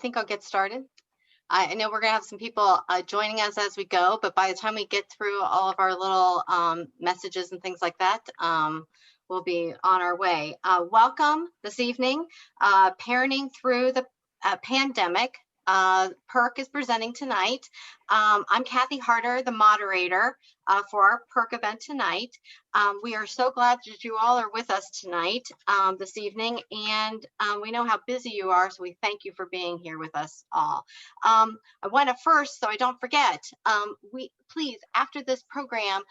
think I'll get started. I know we're going to have some people joining us as we go, but by the time we get through all of our little messages and things like that, we'll be on our way. Welcome this evening, Parenting Through the Pandemic. PERC is presenting tonight. I'm Kathy Harder, the moderator for our PERC event tonight. We are so glad that you all are with us tonight, this evening, and we know how busy you are, so we thank you for being here with us all. I want to first, so I don't forget, please, after this program,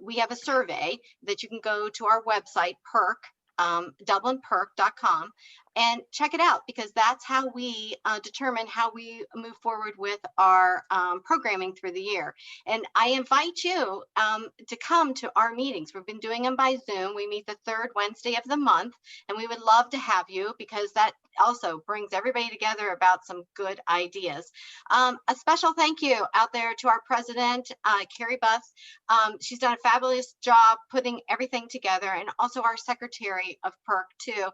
we have a survey that you can go to our website, PERC, DublinPerk.com, and check it out, because that's how we determine how we move forward with our programming through the year. And I invite you to come to our meetings. We've been doing them by Zoom. We meet the third Wednesday of the month, and we would love to have you, because that also brings everybody together about some good ideas. A special thank you out there to our president, Carrie Buss. She's done a fabulous job putting everything together, and also our secretary of PERC too.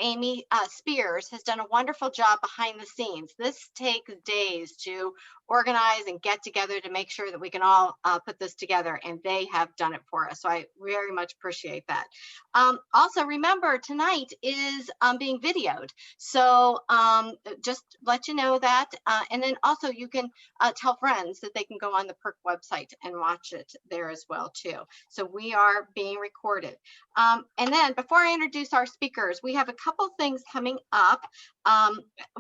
Amy Spears has done a wonderful job behind the scenes. This takes days to organize and get together to make sure that we can all put this together, and they have done it for us. So I very much appreciate that. Also, remember, tonight is being videoed. So just let you know that. And then also you can tell friends that they can go on the PERC website and watch it there as well too. So we are being recorded. And then before I introduce our speakers, we have a couple things coming up.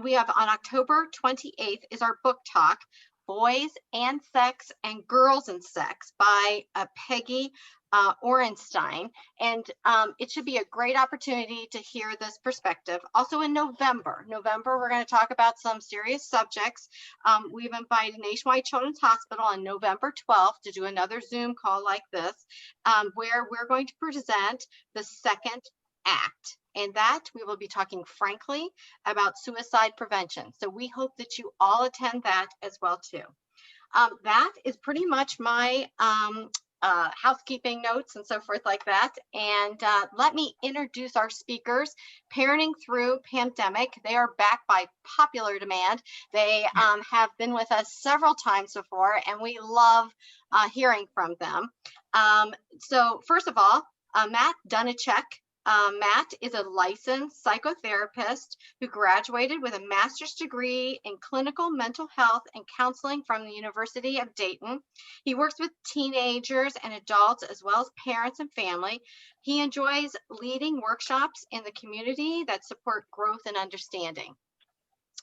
We have on October 28th is our book talk, Boys and Sex and Girls and Sex by Peggy Orenstein. And it should be a great opportunity to hear this perspective. Also in November, we're going to talk about some serious subjects. We've invited Nationwide Children's Hospital on November 12th to do another Zoom call like this, where we're going to present the second act. And that we will be talking frankly about suicide prevention. So we hope that you all attend that as well too. That is pretty much my housekeeping notes and so forth like that. And let me introduce our speakers. Parenting Through Pandemic. They are back by popular demand. They have been with us several times before, and we love hearing from them. So first of all, Matt Dunatchik. Matt is a licensed psychotherapist who graduated with a master's degree in clinical mental health and counseling from the University of Dayton. He works with teenagers and adults as well as parents and family. He enjoys leading workshops in the community that support growth and understanding.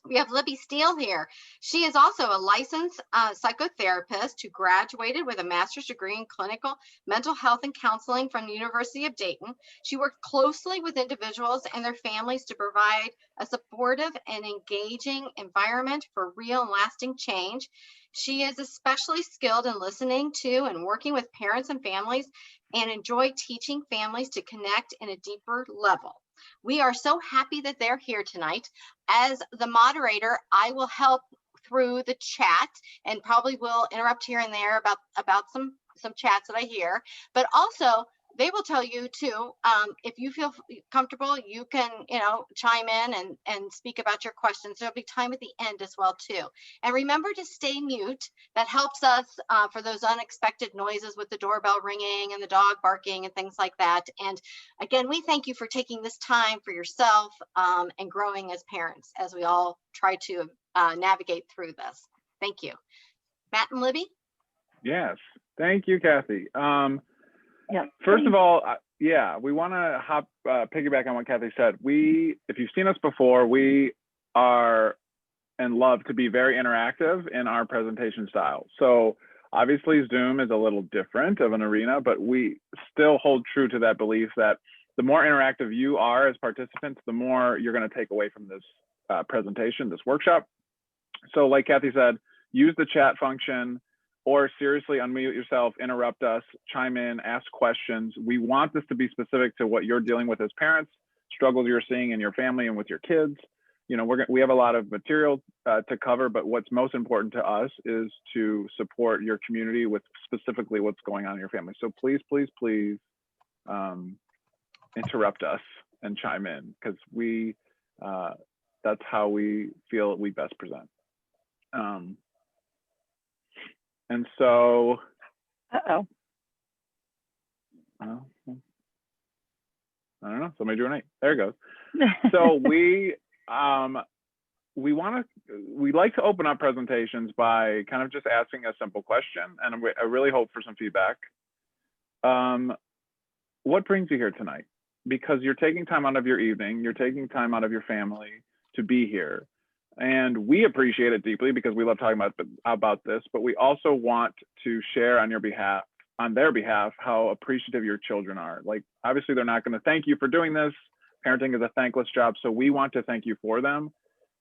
We have Libby Steele here. She is also a licensed psychotherapist who graduated with a master's degree in clinical mental health and counseling from the University of Dayton. She worked closely with individuals and their families to provide a supportive and engaging environment for real and lasting change. She is especially skilled in listening to and working with parents and families, and enjoy teaching families to connect in a deeper level. We are so happy that they're here tonight. As the moderator, I will help through the chat and probably will interrupt here and there about some chats that I hear, but also they will tell you too, if you feel comfortable, you can, chime in and speak about your questions. There'll be time at the end as well too. And remember to stay mute. That helps us for those unexpected noises with the doorbell ringing and the dog barking and things like that. And again, we thank you for taking this time for yourself and growing as parents as we all try to navigate through this. Thank you. Matt and Libby? Yes, thank you, Kathy. Yeah. First of all, we want to piggyback on what Kathy said. If you've seen us before, we are and love to be very interactive in our presentation style. So obviously Zoom is a little different of an arena, but we still hold true to that belief that the more interactive you are as participants, the more you're going to take away from this presentation, this workshop. So like Kathy said, use the chat function, or seriously unmute yourself, interrupt us, chime in, ask questions. We want this to be specific to what you're dealing with as parents, struggles you're seeing in your family and with your kids. We have a lot of material to cover, but what's most important to us is to support your community with specifically what's going on in your family. So please, please, please interrupt us and chime in, because we that's how we feel we best present. And so, Uh-oh. I don't know, somebody drew an 8. There it goes. So we like to open up presentations by kind of just asking a simple question, and I really hope for some feedback. What brings you here tonight? Because you're taking time out of your evening, you're taking time out of your family to be here. And we appreciate it deeply because we love talking about this, but we also want to share on their behalf, how appreciative your children are. Like, obviously they're not going to thank you for doing this. Parenting is a thankless job. So we want to thank you for them.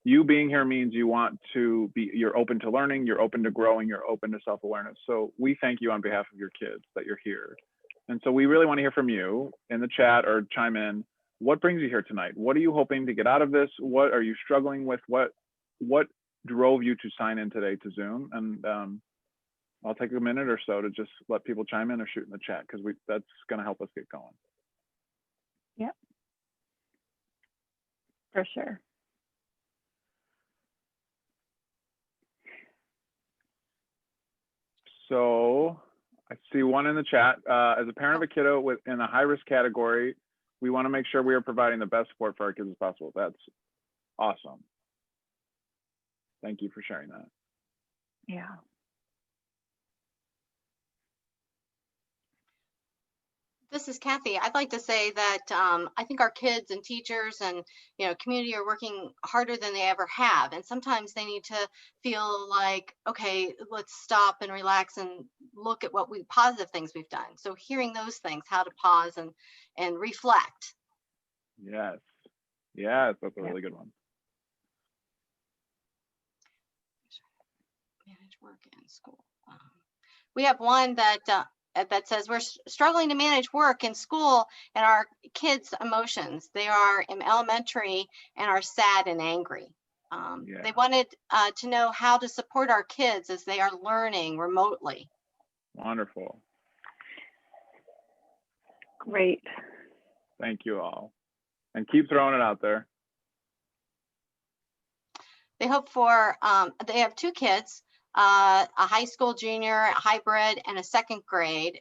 You being here means you're open to learning, you're open to growing, you're open to self-awareness. So we thank you on behalf of your kids that you're here. And so we really want to hear from you in the chat or chime in. What brings you here tonight? What are you hoping to get out of this? What are you struggling with? What drove you to sign in today to Zoom? And I'll take a minute or so to just let people chime in or shoot in the chat, because that's going to help us get going. Yep. For sure. So I see one in the chat. As a parent of a kiddo in a high-risk category, we want to make sure we are providing the best support for our kids as possible. That's awesome. Thank you for sharing that. Yeah. This is Kathy. I'd like to say that I think our kids and teachers and community are working harder than they ever have, and sometimes they need to feel like, okay, let's stop and relax and look at positive things we've done. So hearing those things, how to pause and reflect. Yes, that's a really good one. Manage work and school. We have one that says we're struggling to manage work and school and our kids' emotions. They are in elementary and are sad and angry. They wanted to know how to support our kids as they are learning remotely. Wonderful. Great. Thank you all. And keep throwing it out there. They hope for, they have 2 kids, a high school junior, a hybrid, and a second grade.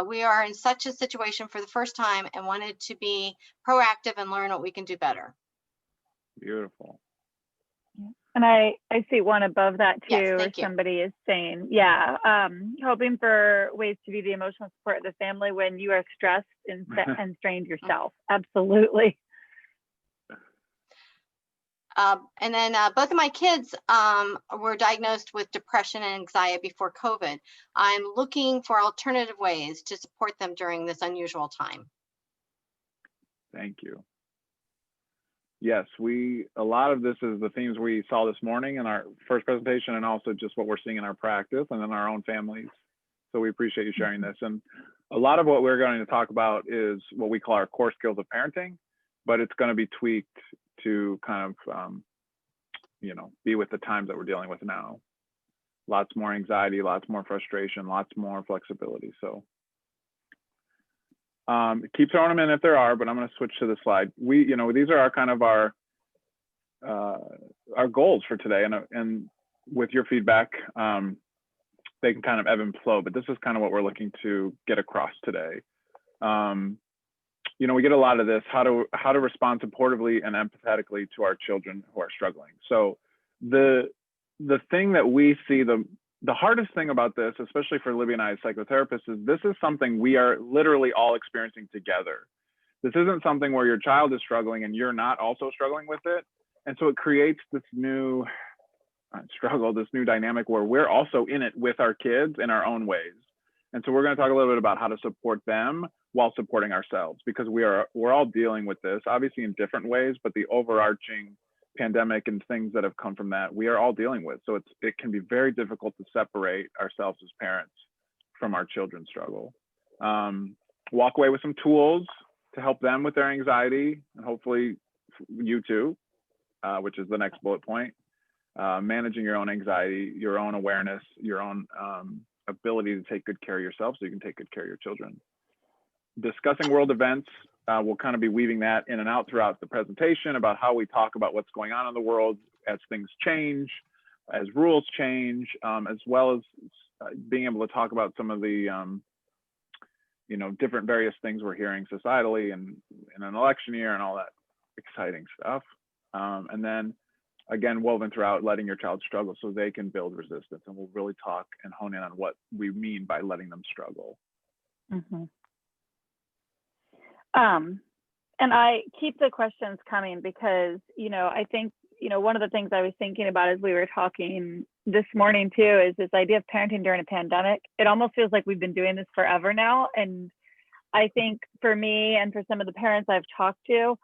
We are in such a situation for the first time and wanted to be proactive and learn what we can do better. Beautiful. And I see one above that too, yes, where somebody is saying, hoping for ways to be the emotional support of the family when you are stressed and strained yourself. Absolutely. And then both of my kids were diagnosed with depression and anxiety before COVID. I'm looking for alternative ways to support them during this unusual time. Thank you. Yes, a lot of this is the themes we saw this morning in our first presentation, and also just what we're seeing in our practice and in our own families. So we appreciate you sharing this. And a lot of what we're going to talk about is what we call our core skills of parenting, but it's going to be tweaked to kind of, be with the times that we're dealing with now. Lots more anxiety, lots more frustration, lots more flexibility. So keep throwing them in if there are, but I'm going to switch to the slide. These are our kind of our goals for today, and with your feedback, they can kind of ebb and flow, but this is kind of what we're looking to get across today. We get a lot of this, how to respond supportively and empathetically to our children who are struggling. So the thing that we see, the hardest thing about this, especially for Libby and I as psychotherapists, is this is something we are literally all experiencing together. This isn't something where your child is struggling and you're not also struggling with it. And so it creates this new struggle, this new dynamic where we're also in it with our kids in our own ways. And so we're going to talk a little bit about how to support them while supporting ourselves, because we're all dealing with this, obviously in different ways, but the overarching pandemic and things that have come from that, we are all dealing with. So it can be very difficult to separate ourselves as parents from our children's struggle. Walk away with some tools to help them with their anxiety, and hopefully you too, which is the next bullet point. Managing your own anxiety, your own awareness, your own ability to take good care of yourself so you can take good care of your children. Discussing world events we'll kind of be weaving that in and out throughout the presentation about how we talk about what's going on in the world as things change, as rules change, as well as being able to talk about some of the different various things we're hearing societally and in an election year and all that exciting stuff. And then again, woven throughout, letting your child struggle so they can build resistance. And we'll really talk and hone in on what we mean by letting them struggle. Mm-hmm. And I keep the questions coming because, I think, one of the things I was thinking about as we were talking this morning too, is this idea of parenting during a pandemic. It almost feels like we've been doing this forever now. And I think for me and for some of the parents I've talked to,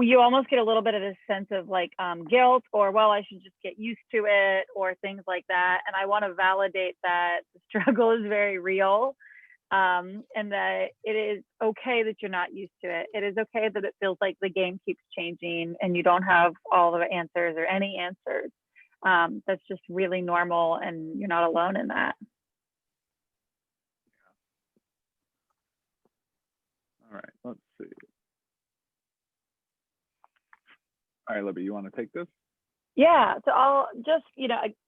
you almost get a little bit of this sense of like guilt or, well, I should just get used to it or things like that. And I want to validate that the struggle is very real. And that it is okay that you're not used to it. It is okay that it feels like the game keeps changing and you don't have all the answers or any answers. That's just really normal and you're not alone in that. All right, let's see. All right, Libby, you want to take this? Yeah, so I'll just,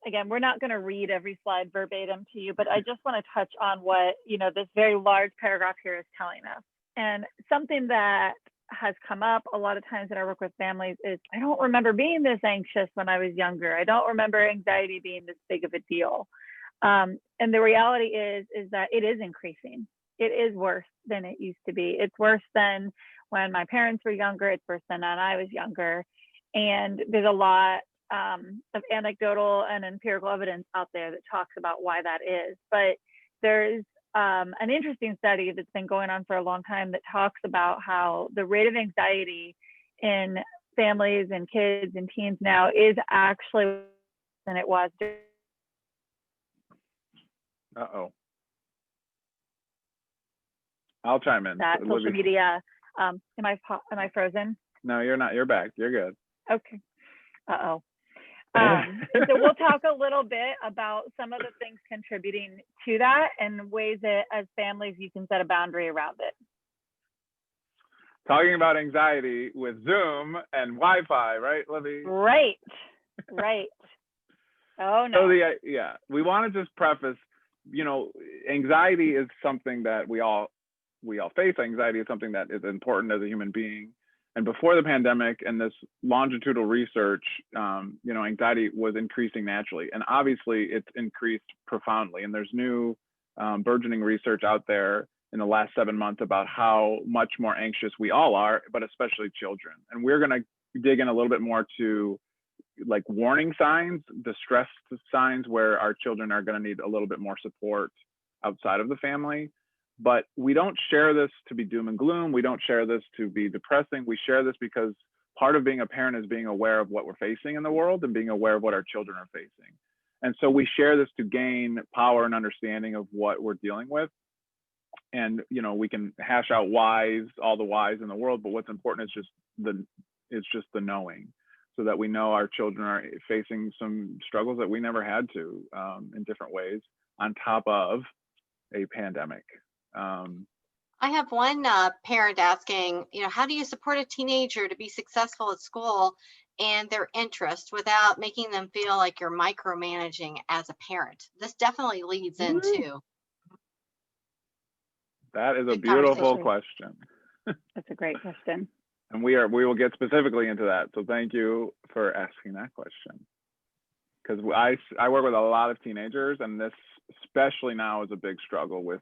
again, we're not going to read every slide verbatim to you, but I just want to touch on what, this very large paragraph here is telling us. And something that has come up a lot of times in our work with families is, I don't remember being this anxious when I was younger. I don't remember anxiety being this big of a deal. And the reality is that it is increasing. It is worse than it used to be. It's worse than when my parents were younger. It's worse than when I was younger. And there's a lot of anecdotal and empirical evidence out there that talks about why that is. But there's an interesting study that's been going on for a long time that talks about how the rate of anxiety in families and kids and teens now is actually than it was. Uh-oh. I'll chime in. That social media. Am I frozen? No, you're not. You're back. You're good. Okay. Uh-oh. So we'll talk a little bit about some of the things contributing to that and ways that as families you can set a boundary around it. Talking about anxiety with Zoom and Wi-Fi, right, Libby? Right. Oh no. So we want to just preface, anxiety is something that we all face. Anxiety is something that is important as a human being. And before the pandemic and this longitudinal research, anxiety was increasing naturally. And obviously it's increased profoundly. And there's new burgeoning research out there in the last 7 months about how much more anxious we all are, but especially children. And we're going to dig in a little bit more to like warning signs, distress signs where our children are going to need a little bit more support outside of the family. But we don't share this to be doom and gloom. We don't share this to be depressing. We share this because part of being a parent is being aware of what we're facing in the world and being aware of what our children are facing. And so we share this to gain power and understanding of what we're dealing with. And, we can hash out whys, all the whys in the world, but what's important is just the knowing, so that we know our children are facing some struggles that we never had to in different ways on top of a pandemic. I have one parent asking, how do you support a teenager to be successful at school and their interest without making them feel like you're micromanaging as a parent? This definitely leads into. That is a beautiful question. That's a great question. And we will get specifically into that. So thank you for asking that question. Because I work with a lot of teenagers, and this especially now is a big struggle with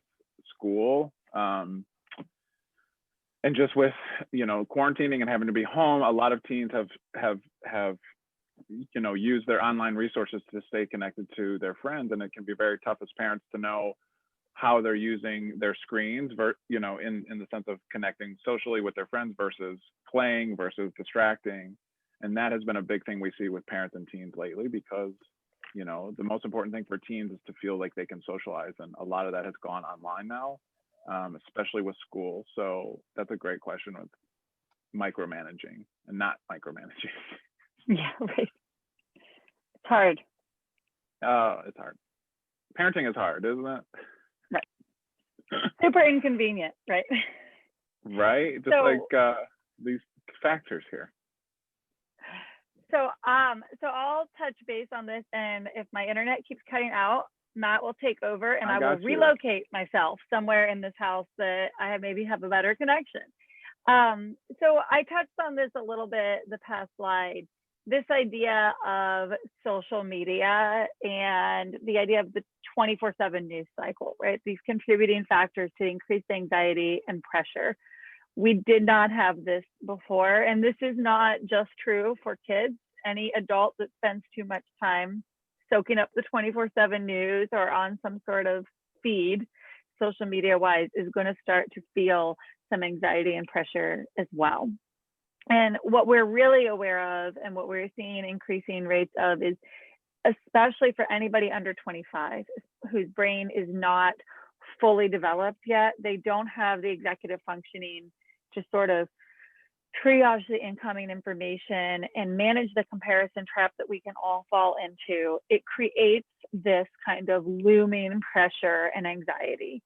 school. And just with quarantining and having to be home, a lot of teens have used their online resources to stay connected to their friends, and it can be very tough as parents to know how they're using their screens, in the sense of connecting socially with their friends versus playing versus distracting. And that has been a big thing we see with parents and teens lately, because the most important thing for teens is to feel like they can socialize, and a lot of that has gone online now. Especially with school. So that's a great question with micromanaging and not micromanaging. Yeah, right. It's hard. It's hard. Parenting is hard, isn't it? Right. Super inconvenient, right? right? Just So- like these factors here. So I'll touch base on this, and if my internet keeps cutting out, Matt will take over, and I will relocate myself somewhere in this house that I maybe have a better connection. So I touched on this a little bit the past slide, this idea of social media and the idea of the 24/7 news cycle, right? These contributing factors to increased anxiety and pressure. We did not have this before, and this is not just true for kids. Any adult that spends too much time soaking up the 24/7 news or on some sort of feed, social media wise, is going to start to feel some anxiety and pressure as well. And what we're really aware of and what we're seeing increasing rates of is, especially for anybody under 25 whose brain is not fully developed yet, they don't have the executive functioning to sort of triage the incoming information and manage the comparison trap that we can all fall into. It creates this kind of looming pressure and anxiety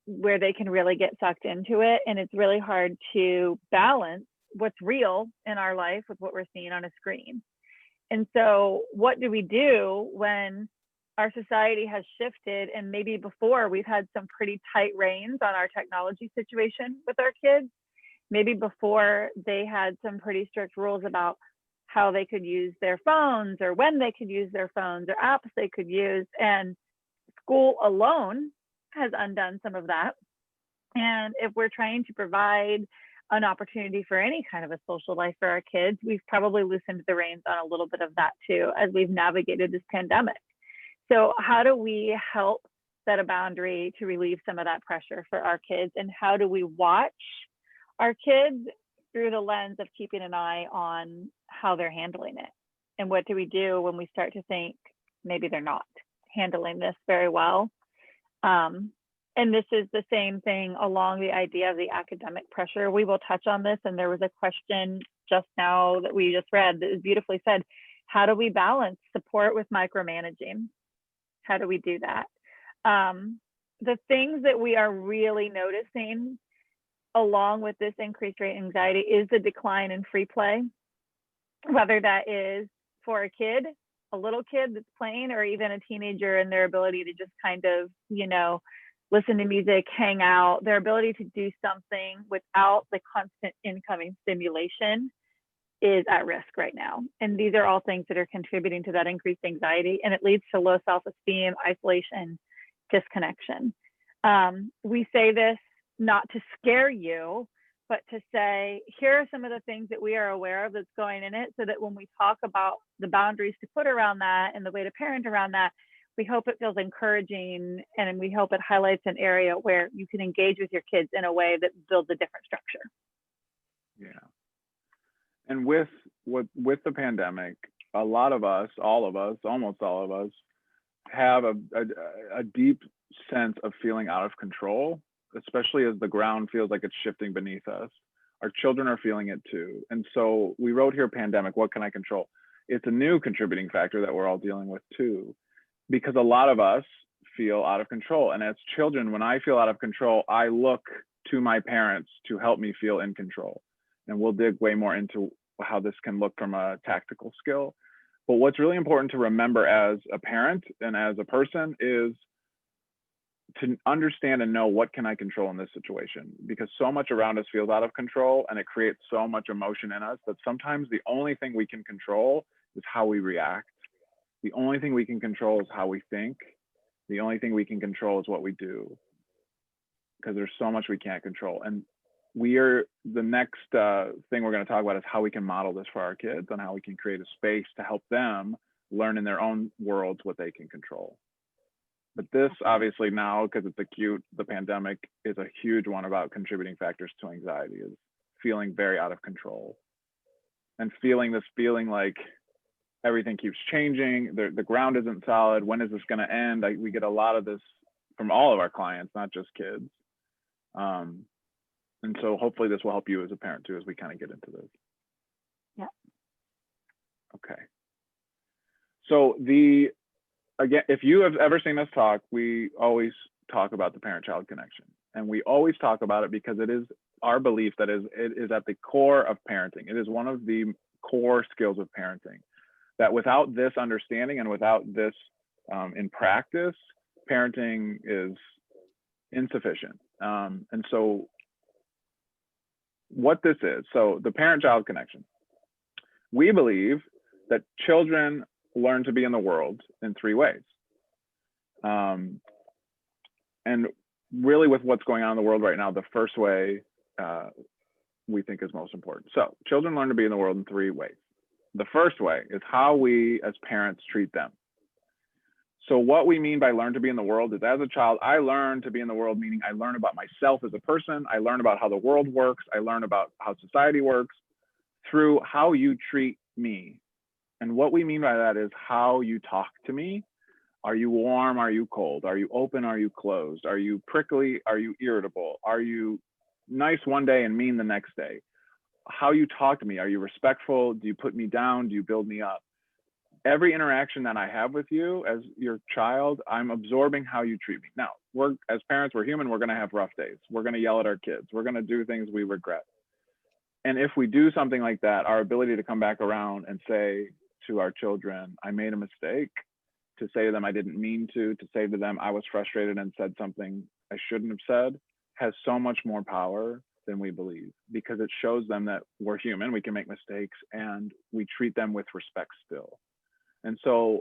where they can really get sucked into it. And it's really hard to balance what's real in our life with what we're seeing on a screen. And so what do we do when our society has shifted, and maybe before we've had some pretty tight reins on our technology situation with our kids? Maybe before they had some pretty strict rules about how they could use their phones or when they could use their phones or apps they could use. And school alone has undone some of that. And if we're trying to provide an opportunity for any kind of a social life for our kids, we've probably loosened the reins on a little bit of that too, as we've navigated this pandemic. So how do we help set a boundary to relieve some of that pressure for our kids? And how do we watch our kids through the lens of keeping an eye on how they're handling it? And what do we do when we start to think maybe they're not handling this very well? And this is the same thing along the idea of the academic pressure. We will touch on this. And there was a question just now that we just read that is beautifully said. How do we balance support with micromanaging? How do we do that? The things that we are really noticing along with this increased rate anxiety is the decline in free play, whether that is for a kid, a little kid that's playing, or even a teenager, and their ability to just kind of, listen to music, hang out, their ability to do something without the constant incoming stimulation is at risk right now. And these are all things that are contributing to that increased anxiety, and it leads to low self-esteem, isolation, disconnection. We say this not to scare you, but to say, here are some of the things that we are aware of that's going in it, so that when we talk about the boundaries to put around that and the way to parent around that, we hope it feels encouraging, and we hope it highlights an area where you can engage with your kids in a way that builds a different structure. Yeah. And with the pandemic, a lot of us, all of us, almost all of us, have a deep sense of feeling out of control, especially as the ground feels like it's shifting beneath us. Our children are feeling it too. And so we wrote here, pandemic, what can I control? It's a new contributing factor that we're all dealing with too, because a lot of us feel out of control. And as children, when I feel out of control, I look to my parents to help me feel in control. And we'll dig way more into how this can look from a tactical skill. But what's really important to remember as a parent and as a person is to understand and know, what can I control in this situation? Because so much around us feels out of control, and it creates so much emotion in us that sometimes the only thing we can control is how we react. The only thing we can control is how we think. The only thing we can control is what we do, because there's so much we can't control. And the next thing we're going to talk about is how we can model this for our kids, and how we can create a space to help them learn in their own worlds what they can control. But this, obviously now, because it's acute, the pandemic is a huge one about contributing factors to anxiety, is feeling very out of control and feeling like everything keeps changing. The ground isn't solid. When is this going to end? We get a lot of this from all of our clients, not just kids. And so hopefully this will help you as a parent too, as we kind of get into this. Yeah. Okay. So again, if you have ever seen us talk, we always talk about the parent-child connection. And we always talk about it because it is our belief that it is at the core of parenting. It is one of the core skills of parenting, that without this understanding and without this in practice, parenting is insufficient. And so what this is, so the parent-child connection. We believe that children learn to be in the world in 3 ways. And really with what's going on in the world right now, the first way we think is most important. So children learn to be in the world in 3 ways. The first way is how we as parents treat them. So what we mean by learn to be in the world is, as a child, I learn to be in the world, meaning I learn about myself as a person. I learn about how the world works. I learn about how society works through how you treat me. And what we mean by that is how you talk to me. Are you warm? Are you cold? Are you open? Are you closed? Are you prickly? Are you irritable? Are you nice one day and mean the next day? How you talk to me. Are you respectful? Do you put me down? Do you build me up? Every interaction that I have with you as your child, I'm absorbing how you treat me. Now, as parents, we're human. We're going to have rough days. We're going to yell at our kids. We're going to do things we regret. And if we do something like that, our ability to come back around and say to our children, I made a mistake, to say to them, I didn't mean to say to them, I was frustrated and said something I shouldn't have said, has so much more power than we believe, because it shows them that we're human, we can make mistakes, and we treat them with respect still. And so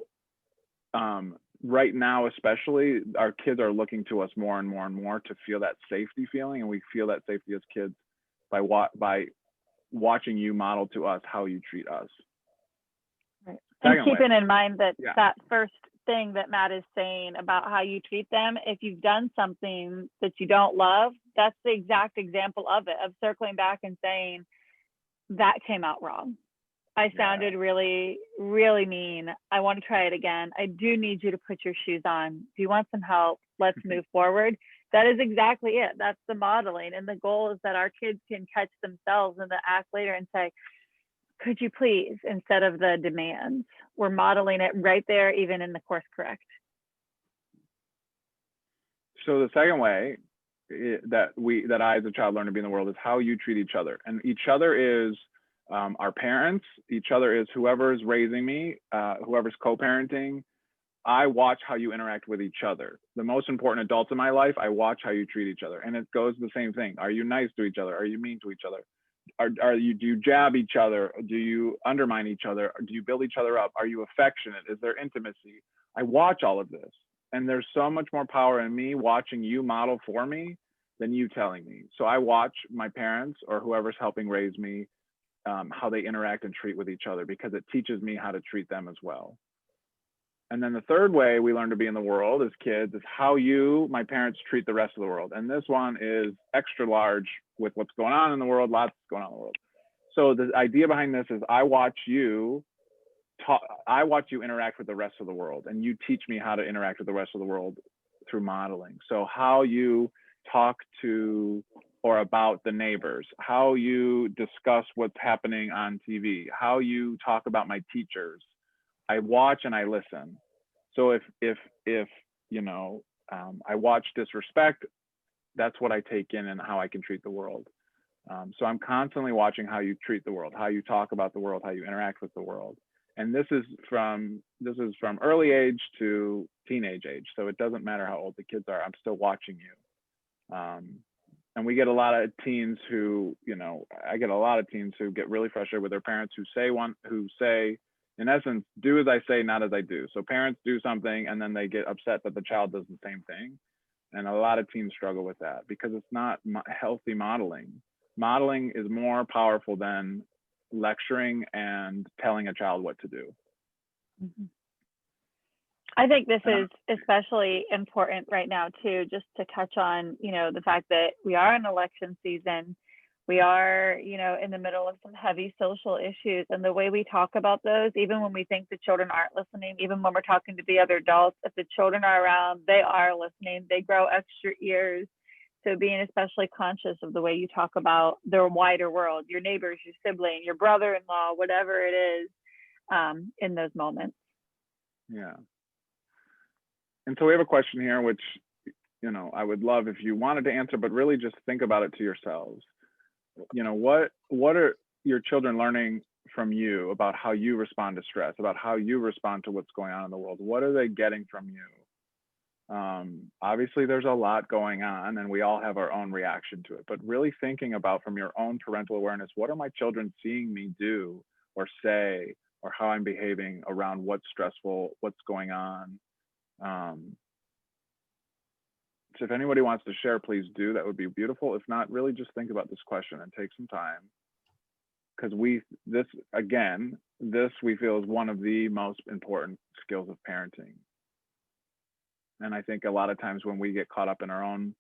right now, especially, our kids are looking to us more and more and more to feel that safety feeling. And we feel that safety as kids by watching you model to us how you treat us. Right. And keeping in mind that that first thing that Matt is saying about how you treat them, if you've done something that you don't love, that's the exact example of it, of circling back and saying, that came out wrong. I sounded really, really mean. I want to try it again. I do need you to put your shoes on. Do you want some help? Let's move forward. That is exactly it. That's the modeling. And the goal is that our kids can catch themselves in the act later and say, could you please, instead of the demands. We're modeling it right there, even in the course correct. So the second way that I as a child learn to be in the world is how you treat each other. And each other is our parents, each other is whoever's raising me, whoever's co-parenting. I watch how you interact with each other. The most important adults in my life, I watch how you treat each other. And it goes the same thing. Are you nice to each other? Are you mean to each other? Do you jab each other? Do you undermine each other? Do you build each other up? Are you affectionate? Is there intimacy? I watch all of this. And there's so much more power in me watching you model for me than you telling me. So I watch my parents or whoever's helping raise me, how they interact and treat with each other, because it teaches me how to treat them as well. And then the third way we learn to be in the world as kids is how you, my parents, treat the rest of the world. And this one is extra large with what's going on in the world, lots going on in the world. So the idea behind this is I watch you interact with the rest of the world, and you teach me how to interact with the rest of the world through modeling. So how you talk to or about the neighbors, how you discuss what's happening on TV, how you talk about my teachers. I watch and I listen. So if you know, I watch disrespect, that's what I take in and how I can treat the world. So I'm constantly watching how you treat the world, how you talk about the world, how you interact with the world. And this is from early age to teenage age. So it doesn't matter how old the kids are, I'm still watching you. And we get a lot of teens who, you know, I get a lot of teens who get really frustrated with their parents who say, in essence, do as I say, not as I do. So parents do something and then they get upset that the child does the same thing. And a lot of teens struggle with that because it's not healthy modeling. Modeling is more powerful than lecturing and telling a child what to do. Mm-hmm. I think this is especially important right now too, just to touch on, you know, the fact that we are in election season. We are, you know, in the middle of some heavy social issues, and the way we talk about those, even when we think the children aren't listening, even when we're talking to the other adults, if the children are around, they are listening, they grow extra ears. So being especially conscious of the way you talk about the wider world, your neighbors, your sibling, your brother-in-law, whatever it is, in those moments. Yeah. And so we have a question here, which I would love if you wanted to answer, but really just think about it to yourselves. What are your children learning from you about how you respond to stress, about how you respond to what's going on in the world? What are they getting from you? Obviously there's a lot going on and we all have our own reaction to it, but really thinking about, from your own parental awareness, what are my children seeing me do or say, or how I'm behaving around what's stressful, what's going on. So if anybody wants to share, please do. That would be beautiful. If not, really just think about this question and take some time, because this we feel is one of the most important skills of parenting. And I think a lot of times when we get caught up in our own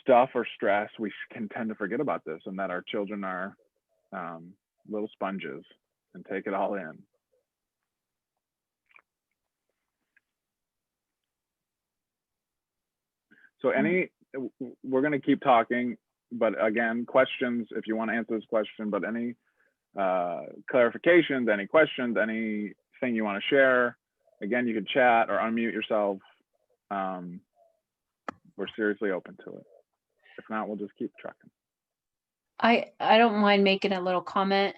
stuff or stress, we can tend to forget about this, and that our children are little sponges and take it all in. So we're going to keep talking, but again, questions, if you want to answer this question, but any clarifications, any questions, anything you want to share, again, you can chat or unmute yourself. We're seriously open to it. If not, we'll just keep trucking. I don't mind making a little comment.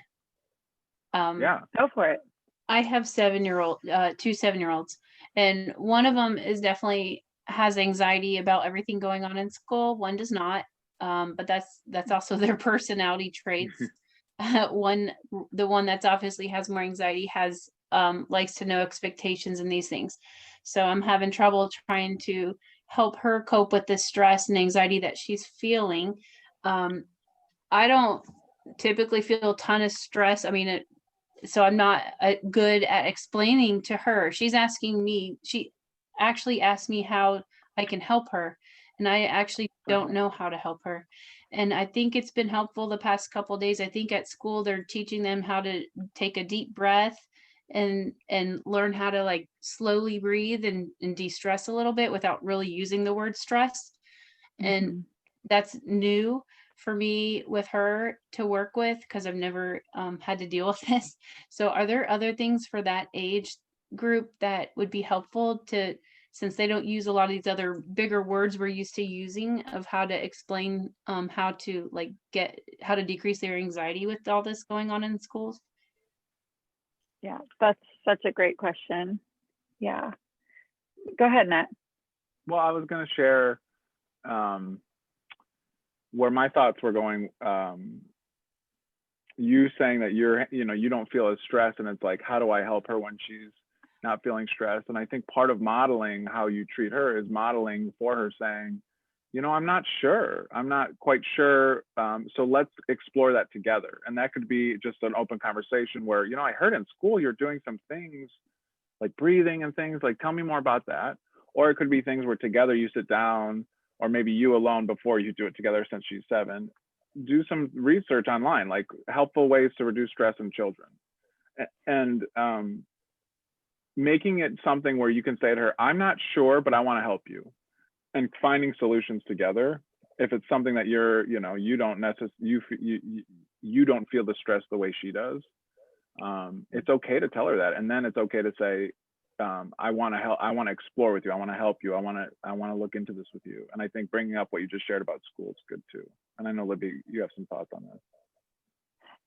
Yeah, Go for it. I have 2 7-year-olds, and one of them is definitely has anxiety about everything going on in school. One does not, but that's also their personality traits. The one that's obviously has more anxiety has likes to know expectations and these things. So I'm having trouble trying to help her cope with the stress and anxiety that she's feeling. I don't typically feel a ton of stress. I mean, so I'm not good at explaining to her. She actually asked me how I can help her, and I actually don't know how to help her. And I think it's been helpful the past couple of days. I think at school they're teaching them how to take a deep breath and learn how to like slowly breathe and de-stress a little bit without really using the word stress. And that's new for me with her to work with, because I've never had to deal with this. So are there other things for that age group that would be helpful to, since they don't use a lot of these other bigger words we're used to using, of how to explain how to decrease their anxiety with all this going on in schools? Yeah, that's such a great question. Yeah. Go ahead, Matt. well, I was going to share where my thoughts were going. You saying that you don't feel as stressed, and it's like, how do I help her when she's not feeling stressed? And I think part of modeling how you treat her is modeling for her, saying, I'm not sure. I'm not quite sure. So let's explore that together. And that could be just an open conversation where, I heard in school you're doing some things like breathing and things, like, tell me more about that. Or it could be things where together you sit down, or maybe you alone before you do it together, since she's 7, do some research online, like helpful ways to reduce stress in children. And making it something where you can say to her, I'm not sure, but I want to help you. And finding solutions together. If it's something that you don't feel the stress the way she does, it's okay to tell her that. And then it's okay to say, I want to help. I want to explore with you. I want to help you. I want to look into this with you. And I think bringing up what you just shared about school is good too. And I know, Libby, you have some thoughts on this.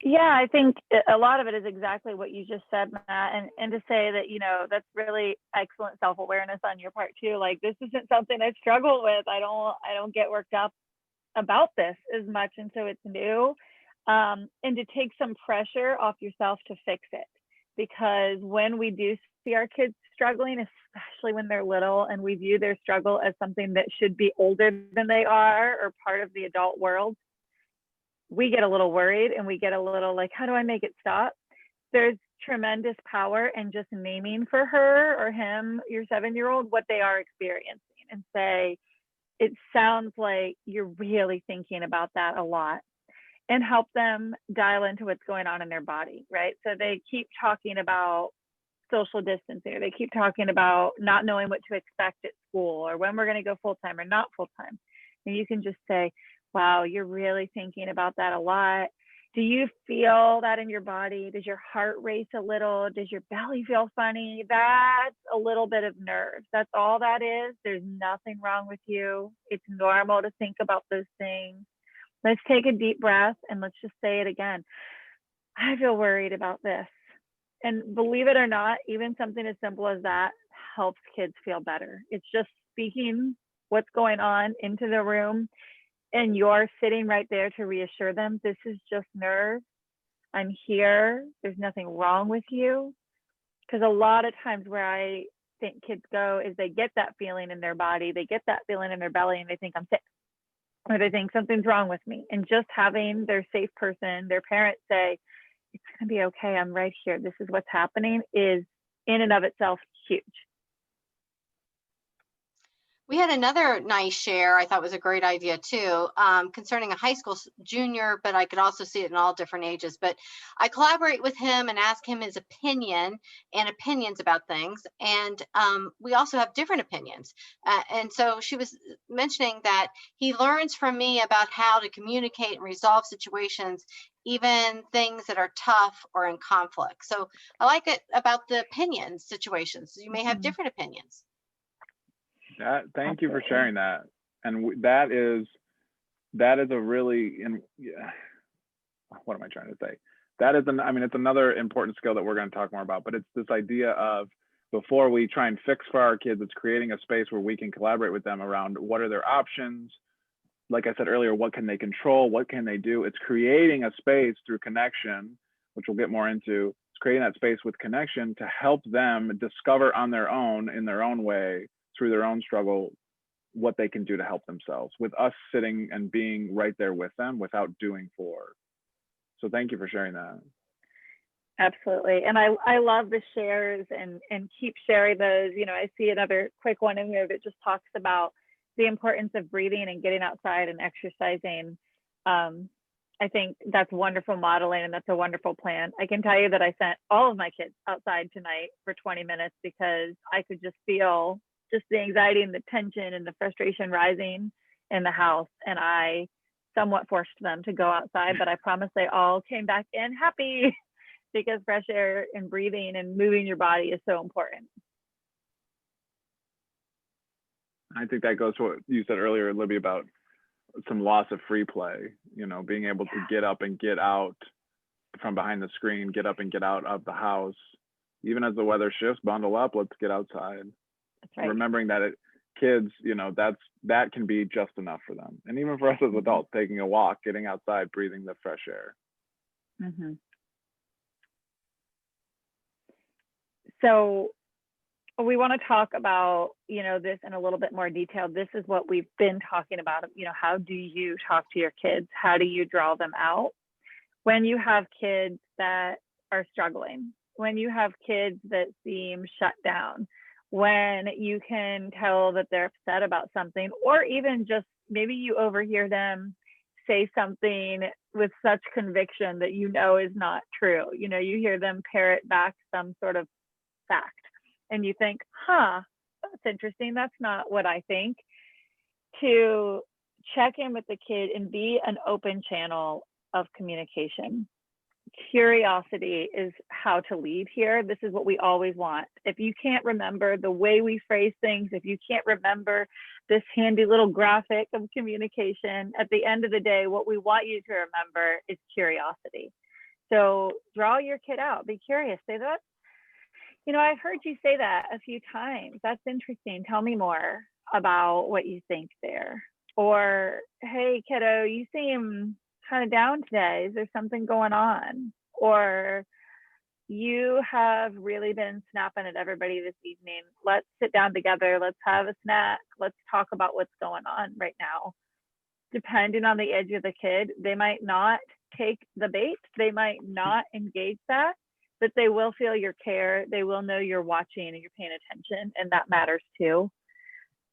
Yeah, I think a lot of it is exactly what you just said, Matt, and to say that, that's really excellent self-awareness on your part too. Like, this isn't something I struggle with. I don't get worked up about this as much, and so it's new. And to take some pressure off yourself to fix it, because when we do see our kids struggling, especially when they're little, and we view their struggle as something that should be older than they are or part of the adult world, we get a little worried and we get a little like, how do I make it stop? There's tremendous power in just naming for her or him, your 7-year-old, what they are experiencing, and say, it sounds like you're really thinking about that a lot, and help them dial into what's going on in their body, right? So they keep talking about social distancing, or they keep talking about not knowing what to expect at school, or when we're going to go full-time or not full-time. And you can just say, wow, you're really thinking about that a lot. Do you feel that in your body? Does your heart race a little? Does your belly feel funny? That's a little bit of nerves. That's all that is. There's nothing wrong with you. It's normal to think about those things. Let's take a deep breath and let's just say it again. I feel worried about this. And believe it or not, even something as simple as that helps kids feel better. It's just speaking what's going on into the room, and you're sitting right there to reassure them, this is just nerves. I'm here. There's nothing wrong with you. Because a lot of times where I think kids go is they get that feeling in their body, they get that feeling in their belly, and they think I'm sick, or they think something's wrong with me. And just having their safe person, their parents say, it's going to be okay. I'm right here. This is what's happening, is in and of itself huge. We had another nice share, I thought was a great idea too, concerning a high school junior, but I could also see it in all different ages. But I collaborate with him and ask him his opinion and opinions about things. And we also have different opinions. And so she was mentioning that he learns from me about how to communicate and resolve situations, even things that are tough or in conflict. So I like it about the opinion situations. You may have different opinions. Thank you for sharing that. And that is a really, what am I trying to say? That is, it's another important skill that we're going to talk more about, but it's this idea of, before we try and fix for our kids, it's creating a space where we can collaborate with them around what are their options. Like I said earlier, what can they control? What can they do? It's creating a space through connection, which we'll get more into. It's creating that space with connection to help them discover on their own, in their own way, through their own struggle, what they can do to help themselves, with us sitting and being right there with them without doing for. So thank you for sharing that. Absolutely. And I love the shares, and keep sharing those. I see another quick one in there that just talks about the importance of breathing and getting outside and exercising. I think that's wonderful modeling, and that's a wonderful plan. I can tell you that I sent all of my kids outside tonight for 20 minutes because I could just feel just the anxiety and the tension and the frustration rising in the house. And I somewhat forced them to go outside, but I promise they all came back in happy because fresh air and breathing and moving your body is so important. I think that goes to what you said earlier, Libby, about some loss of free play, being able to get up and get out from behind the screen, get up and get out of the house. Even as the weather shifts, bundle up, let's get outside. That's right. Remembering that kids, that can be just enough for them. And even for us as adults, taking a walk, getting outside, breathing the fresh air. Mm-hmm. So we want to talk about, this in a little bit more detail. This is what we've been talking about. How do you talk to your kids? How do you draw them out? When you have kids that are struggling, when you have kids that seem shut down, when you can tell that they're upset about something, or even just maybe you overhear them say something with such conviction that is not true. You hear them parrot back some sort of fact, and you think, that's interesting. That's not what I think. To check in with the kid and be an open channel of communication. Curiosity is how to lead here. This is what we always want. If you can't remember the way we phrase things, if you can't remember this handy little graphic of communication, at the end of the day, what we want you to remember is curiosity. So draw your kid out. Be curious. Say that, I've heard you say that a few times. That's interesting. Tell me more about what you think there. Or, hey, kiddo, you seem kind of down today. Is there something going on? Or, you have really been snapping at everybody this evening. Let's sit down together. Let's have a snack. Let's talk about what's going on right now. Depending on the age of the kid, they might not take the bait. They might not engage that, but they will feel your care. They will know you're watching and you're paying attention, and that matters too.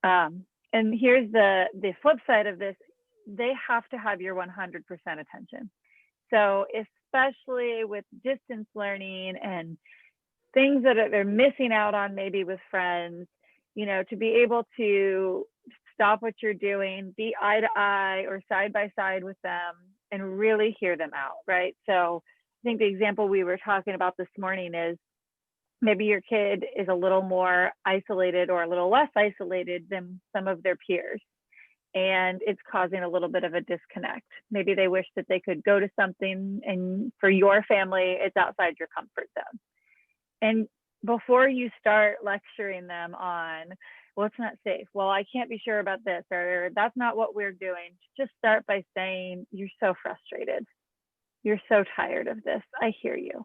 And here's the flip side of this. They have to have your 100% attention. So especially with distance learning and things that they're missing out on, maybe with friends, to be able to stop what you're doing, be eye to eye or side by side with them, and really hear them out, right? So I think the example we were talking about this morning is maybe your kid is a little more isolated or a little less isolated than some of their peers, and it's causing a little bit of a disconnect. Maybe they wish that they could go to something, and for your family, it's outside your comfort zone. And before you start lecturing them on, well, it's not safe, well, I can't be sure about this, or that's not what we're doing, just start by saying, you're so frustrated. You're so tired of this. I hear you.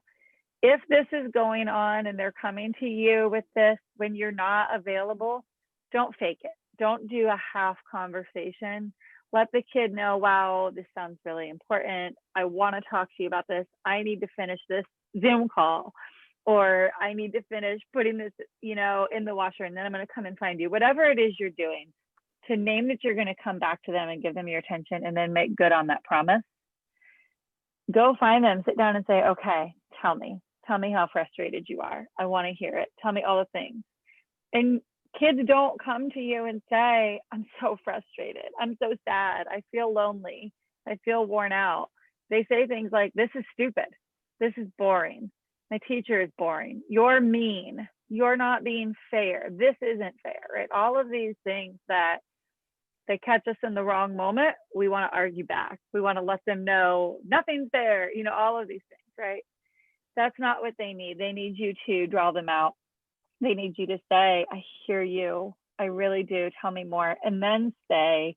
If this is going on and they're coming to you with this when you're not available, don't fake it. Don't do a half conversation. Let the kid know, wow, this sounds really important. I want to talk to you about this. I need to finish this Zoom call, or I need to finish putting this, in the washer, and then I'm going to come and find you. Whatever it is you're doing, to name that you're going to come back to them and give them your attention and then make good on that promise. Go find them, sit down and say, okay, tell me how frustrated you are. I want to hear it. Tell me all the things. And kids don't come to you and say, I'm so frustrated. I'm so sad. I feel lonely. I feel worn out. They say things like, this is stupid. This is boring. My teacher is boring. You're mean. You're not being fair. This isn't fair, right? All of these things that they catch us in the wrong moment, we want to argue back. We want to let them know nothing's fair, all of these things, right? That's not what they need. They need you to draw them out. They need you to say, I hear you. I really do. Tell me more. And then say,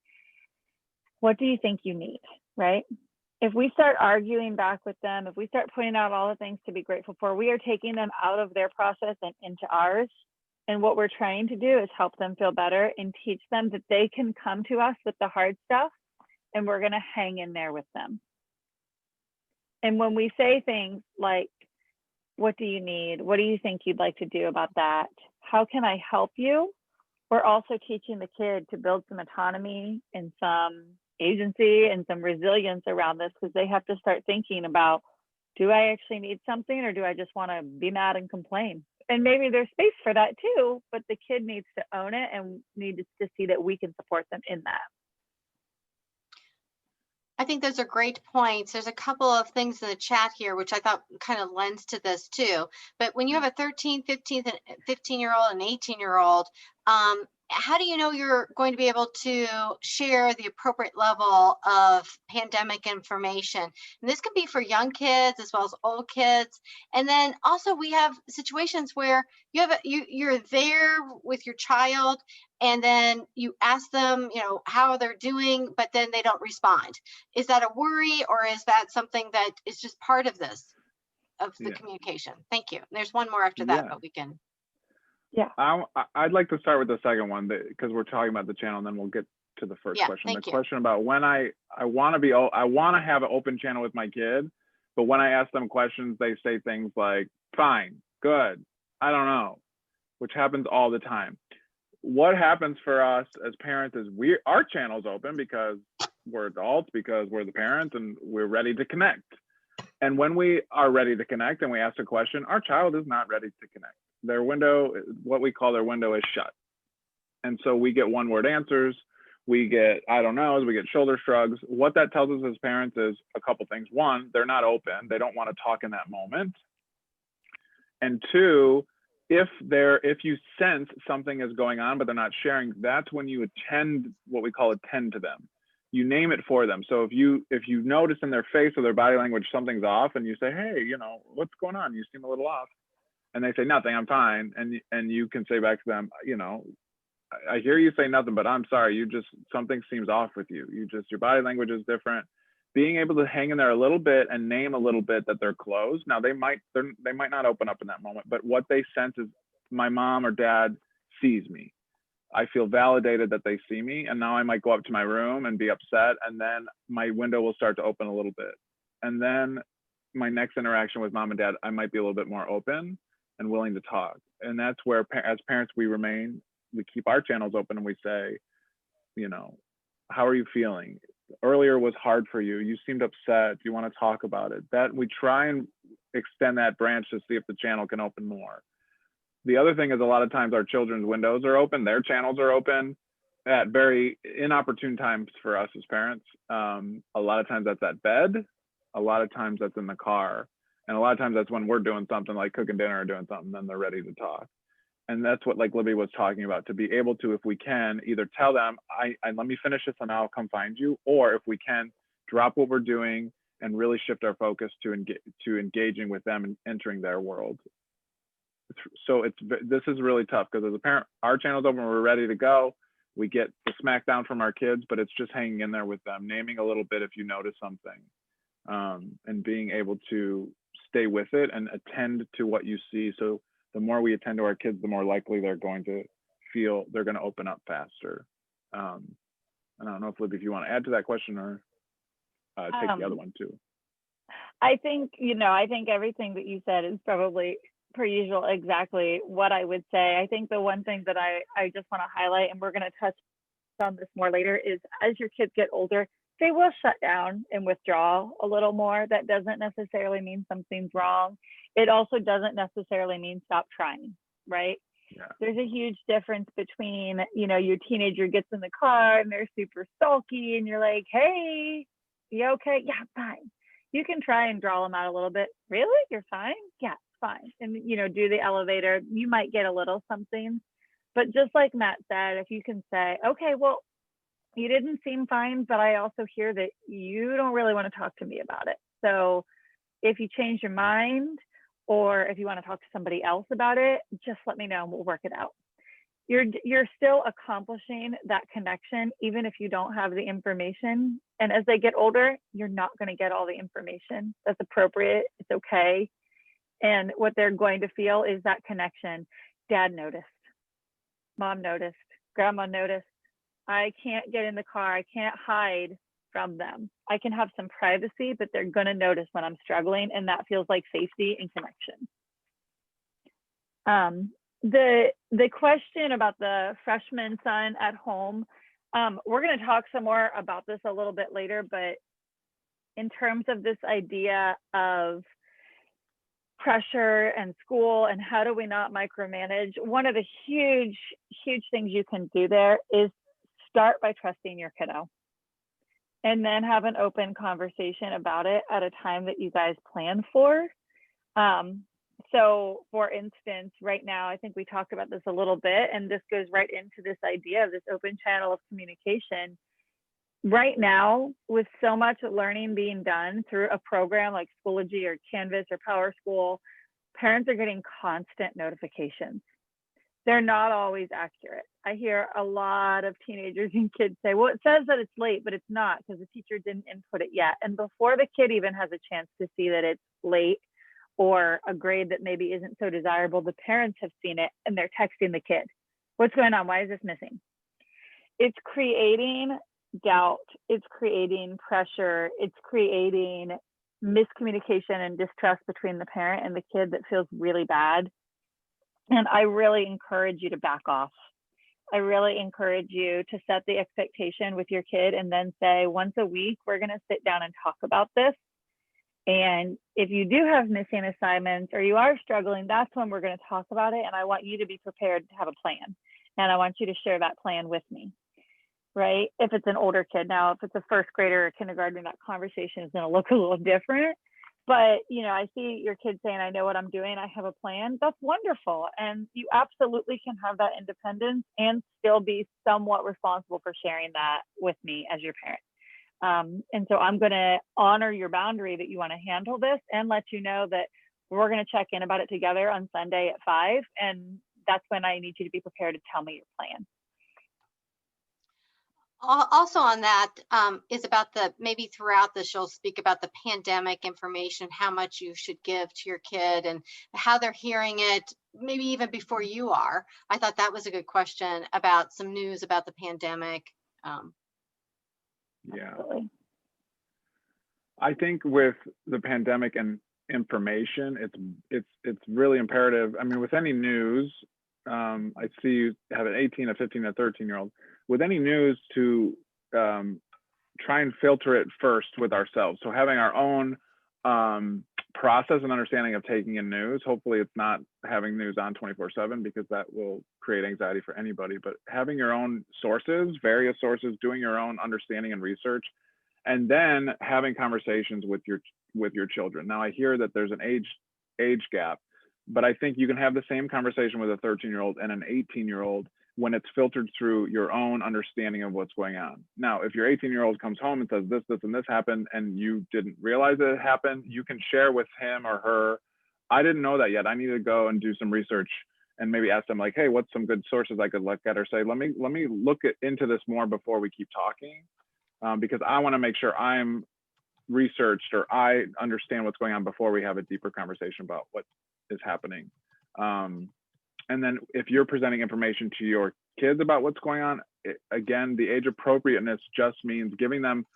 what do you think you need, right? If we start arguing back with them, if we start pointing out all the things to be grateful for, we are taking them out of their process and into ours. And what we're trying to do is help them feel better and teach them that they can come to us with the hard stuff, and we're going to hang in there with them. And when we say things like, what do you need? What do you think you'd like to do about that? How can I help you? We're also teaching the kid to build some autonomy and some agency and some resilience around this, because they have to start thinking about, do I actually need something, or do I just want to be mad and complain? And maybe there's space for that too, but the kid needs to own it and needs to see that we can support them in that. I think those are great points. There's a couple of things in the chat here, which I thought kind of lends to this too. But when you have a 13, 15-year-old and 18-year-old, how do you know you're going to be able to share the appropriate level of pandemic information? And this can be for young kids as well as old kids. And then also we have situations where you're there with your child, and then you ask them, how they're doing, but then they don't respond. Is that a worry, or is that something that is just part of this, of the communication? Thank you. There's one more after that, but we can. Yeah. I'd like to start with the second one, because we're talking about the channel, and then we'll get to the first question. The question about when I want to have an open channel with my kid, but when I ask them questions, they say things like, fine, good, I don't know, which happens all the time. What happens for us as parents is our channel's open because we're adults, because we're the parents, and we're ready to connect. And when we are ready to connect and we ask a question, our child is not ready to connect. Their window, what we call their window, is shut. And so we get one-word answers. We get, I don't know, we get shoulder shrugs. What that tells us as parents is a couple things. One, they're not open. They don't want to talk in that moment. And two, if you sense something is going on, but they're not sharing, that's when you what we call attend to them. You name it for them. So if you notice in their face or their body language something's off, and you say, hey, what's going on? You seem a little off. And they say, nothing, I'm fine. And you can say back to them, I hear you say nothing, but I'm sorry, something seems off with you. Your body language is different. Being able to hang in there a little bit and name a little bit that they're closed. Now they might not open up in that moment, but what they sense is, my mom or dad sees me. I feel validated that they see me. And now I might go up to my room and be upset. And then my window will start to open a little bit. And then my next interaction with mom and dad, I might be a little bit more open and willing to talk. And that's where, as parents, we keep our channels open, and we say, how are you feeling? Earlier was hard for you. You seemed upset. Do you want to talk about it? That we try and extend that branch to see if the channel can open more. The other thing is, a lot of times our children's windows are open, their channels are open, at very inopportune times for us as parents. A lot of times that's at bed, a lot of times that's in the car, and a lot of times that's when we're doing something like cooking dinner or doing something, then they're ready to talk. And that's what like Libby was talking about, to be able to, if we can, either tell them, I let me finish this and I'll come find you, or if we can, drop what we're doing and really shift our focus to engaging with them and entering their world. So this is really tough, because as a parent, our channel's open, we're ready to go. We get the smack down from our kids, but it's just hanging in there with them, naming a little bit if you notice something, and being able to stay with it and attend to what you see. So the more we attend to our kids, the more likely they're going to feel they're going to open up faster. And I don't know if Libby, if you want to add to that question or take the other one too. I think, I think everything that you said is probably per usual exactly what I would say. I think the one thing that I just want to highlight, and we're going to touch on this more later, is as your kids get older, they will shut down and withdraw a little more. That doesn't necessarily mean something's wrong. It also doesn't necessarily mean stop trying, right? Yeah. There's a huge difference between, your teenager gets in the car and they're super sulky and you're like, hey, you okay? Yeah, fine. You can try and draw them out a little bit. Really? You're fine? Yeah, fine. And, do the elevator. You might get a little something. But just like Matt said, if you can say, okay, well, you didn't seem fine, but I also hear that you don't really want to talk to me about it. So if you change your mind, or if you want to talk to somebody else about it, just let me know and we'll work it out. You're still accomplishing that connection, even if you don't have the information. And as they get older, you're not going to get all the information. That's appropriate. It's okay. And what they're going to feel is that connection. Dad noticed. Mom noticed. Grandma noticed. I can't get in the car. I can't hide from them. I can have some privacy, but they're going to notice when I'm struggling, and that feels like safety and connection. The question about the freshman son at home, we're going to talk some more about this a little bit later, but in terms of this idea of pressure and school and how do we not micromanage, one of the huge things you can do there is start by trusting your kiddo, and then have an open conversation about it at a time that you guys plan for. So for instance, right now, I think we talked about this a little bit, and this goes right into this idea of this open channel of communication. Right now, with so much learning being done through a program like Schoology or Canvas or Power School, parents are getting constant notifications. They're not always accurate. I hear a lot of teenagers and kids say, well, it says that it's late, but it's not because the teacher didn't input it yet. And before the kid even has a chance to see that it's late or a grade that maybe isn't so desirable, the parents have seen it and they're texting the kid. What's going on? Why is this missing? It's creating doubt. It's creating pressure. It's creating miscommunication and distrust between the parent and the kid that feels really bad. And I really encourage you to back off. I really encourage you to set the expectation with your kid and then say, once a week, we're going to sit down and talk about this. And if you do have missing assignments or you are struggling, that's when we're going to talk about it. And I want you to be prepared to have a plan. And I want you to share that plan with me, right? If it's an older kid. Now, if it's a first grader or kindergartner, that conversation is going to look a little different. But, I see your kids saying, I know what I'm doing. I have a plan. That's wonderful. And you absolutely can have that independence and still be somewhat responsible for sharing that with me as your parent. And so I'm going to honor your boundary that you want to handle this and let you know that we're going to check in about it together on Sunday at 5. And that's when I need you to be prepared to tell me your plan. Also on that is about maybe throughout this, you'll speak about the pandemic information, how much you should give to your kid and how they're hearing it, maybe even before you are. I thought that was a good question about some news about the pandemic. Yeah. I think with the pandemic and information, it's really imperative. I mean, with any news, I see you have an 18, a 15, a 13-year-old. With any news, to try and filter it first with ourselves. So having our own process and understanding of taking in news. Hopefully it's not having news on 24/7 because that will create anxiety for anybody, but having your own sources, various sources, doing your own understanding and research, and then having conversations with your children. Now I hear that there's an age gap, but I think you can have the same conversation with a 13-year-old and an 18-year-old when it's filtered through your own understanding of what's going on. Now, if your 18-year-old comes home and says this, and this happened, and you didn't realize it happened, you can share with him or her, I didn't know that yet. I need to go and do some research and maybe ask them like, hey, what's some good sources I could look at, or say, let me look into this more before we keep talking, because I want to make sure I'm researched or I understand what's going on before we have a deeper conversation about what is happening. And then if you're presenting information to your kids about what's going on, again, the age appropriateness just means giving them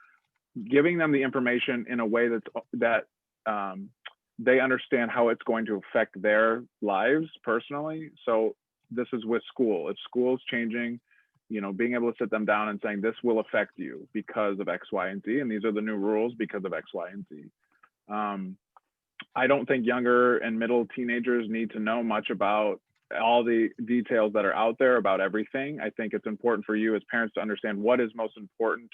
the information in a way that they understand how it's going to affect their lives personally. So this is with school. If school's changing, being able to sit them down and saying, this will affect you because of X, Y, and Z, and these are the new rules because of X, Y, and Z. I don't think younger and middle teenagers need to know much about all the details that are out there about everything. I think it's important for you as parents to understand what is most important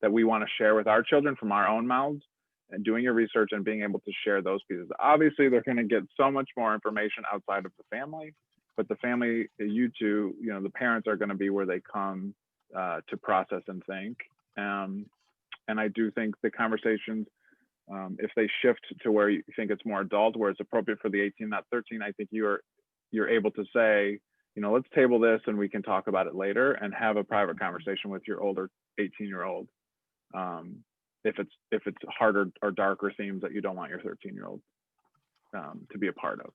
that we want to share with our children from our own mouths, and doing your research and being able to share those pieces. Obviously, they're going to get so much more information outside of the family, but the family, you two, the parents are going to be where they come to process and think. And I do think the conversations, if they shift to where you think it's more adult, where it's appropriate for the 18, not 13, I think you're able to say, let's table this and we can talk about it later, and have a private conversation with your older 18-year-old. If it's harder or darker themes that you don't want your 13-year-old to be a part of.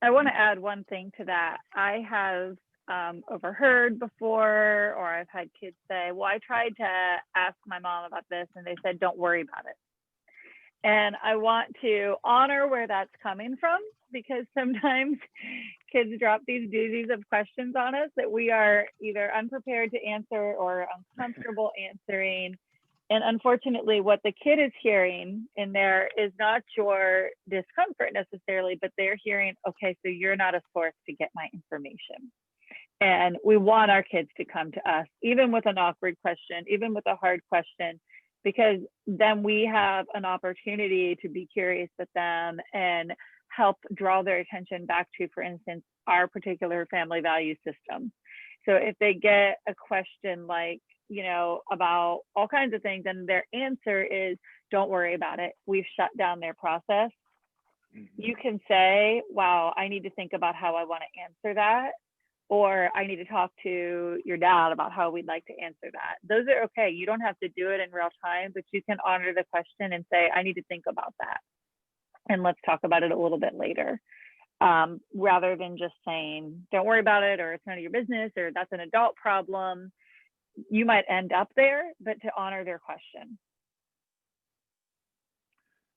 I want to add one thing to that. I have overheard before, or I've had kids say, well, I tried to ask my mom about this and they said, don't worry about it. And I want to honor where that's coming from, because sometimes kids drop these doozies of questions on us that we are either unprepared to answer or uncomfortable answering. And unfortunately, what the kid is hearing in there is not your discomfort necessarily, but they're hearing, okay, so you're not a source to get my information. And we want our kids to come to us, even with an awkward question, even with a hard question, because then we have an opportunity to be curious with them and help draw their attention back to, for instance, our particular family value system. So if they get a question like, about all kinds of things, and their answer is, don't worry about it, we've shut down their process. Mm-hmm. You can say, wow, I need to think about how I want to answer that. Or I need to talk to your dad about how we'd like to answer that. Those are okay. You don't have to do it in real time, but you can honor the question and say, I need to think about that. And let's talk about it a little bit later. Rather than just saying, don't worry about it, or it's none of your business, or that's an adult problem. You might end up there, but to honor their question.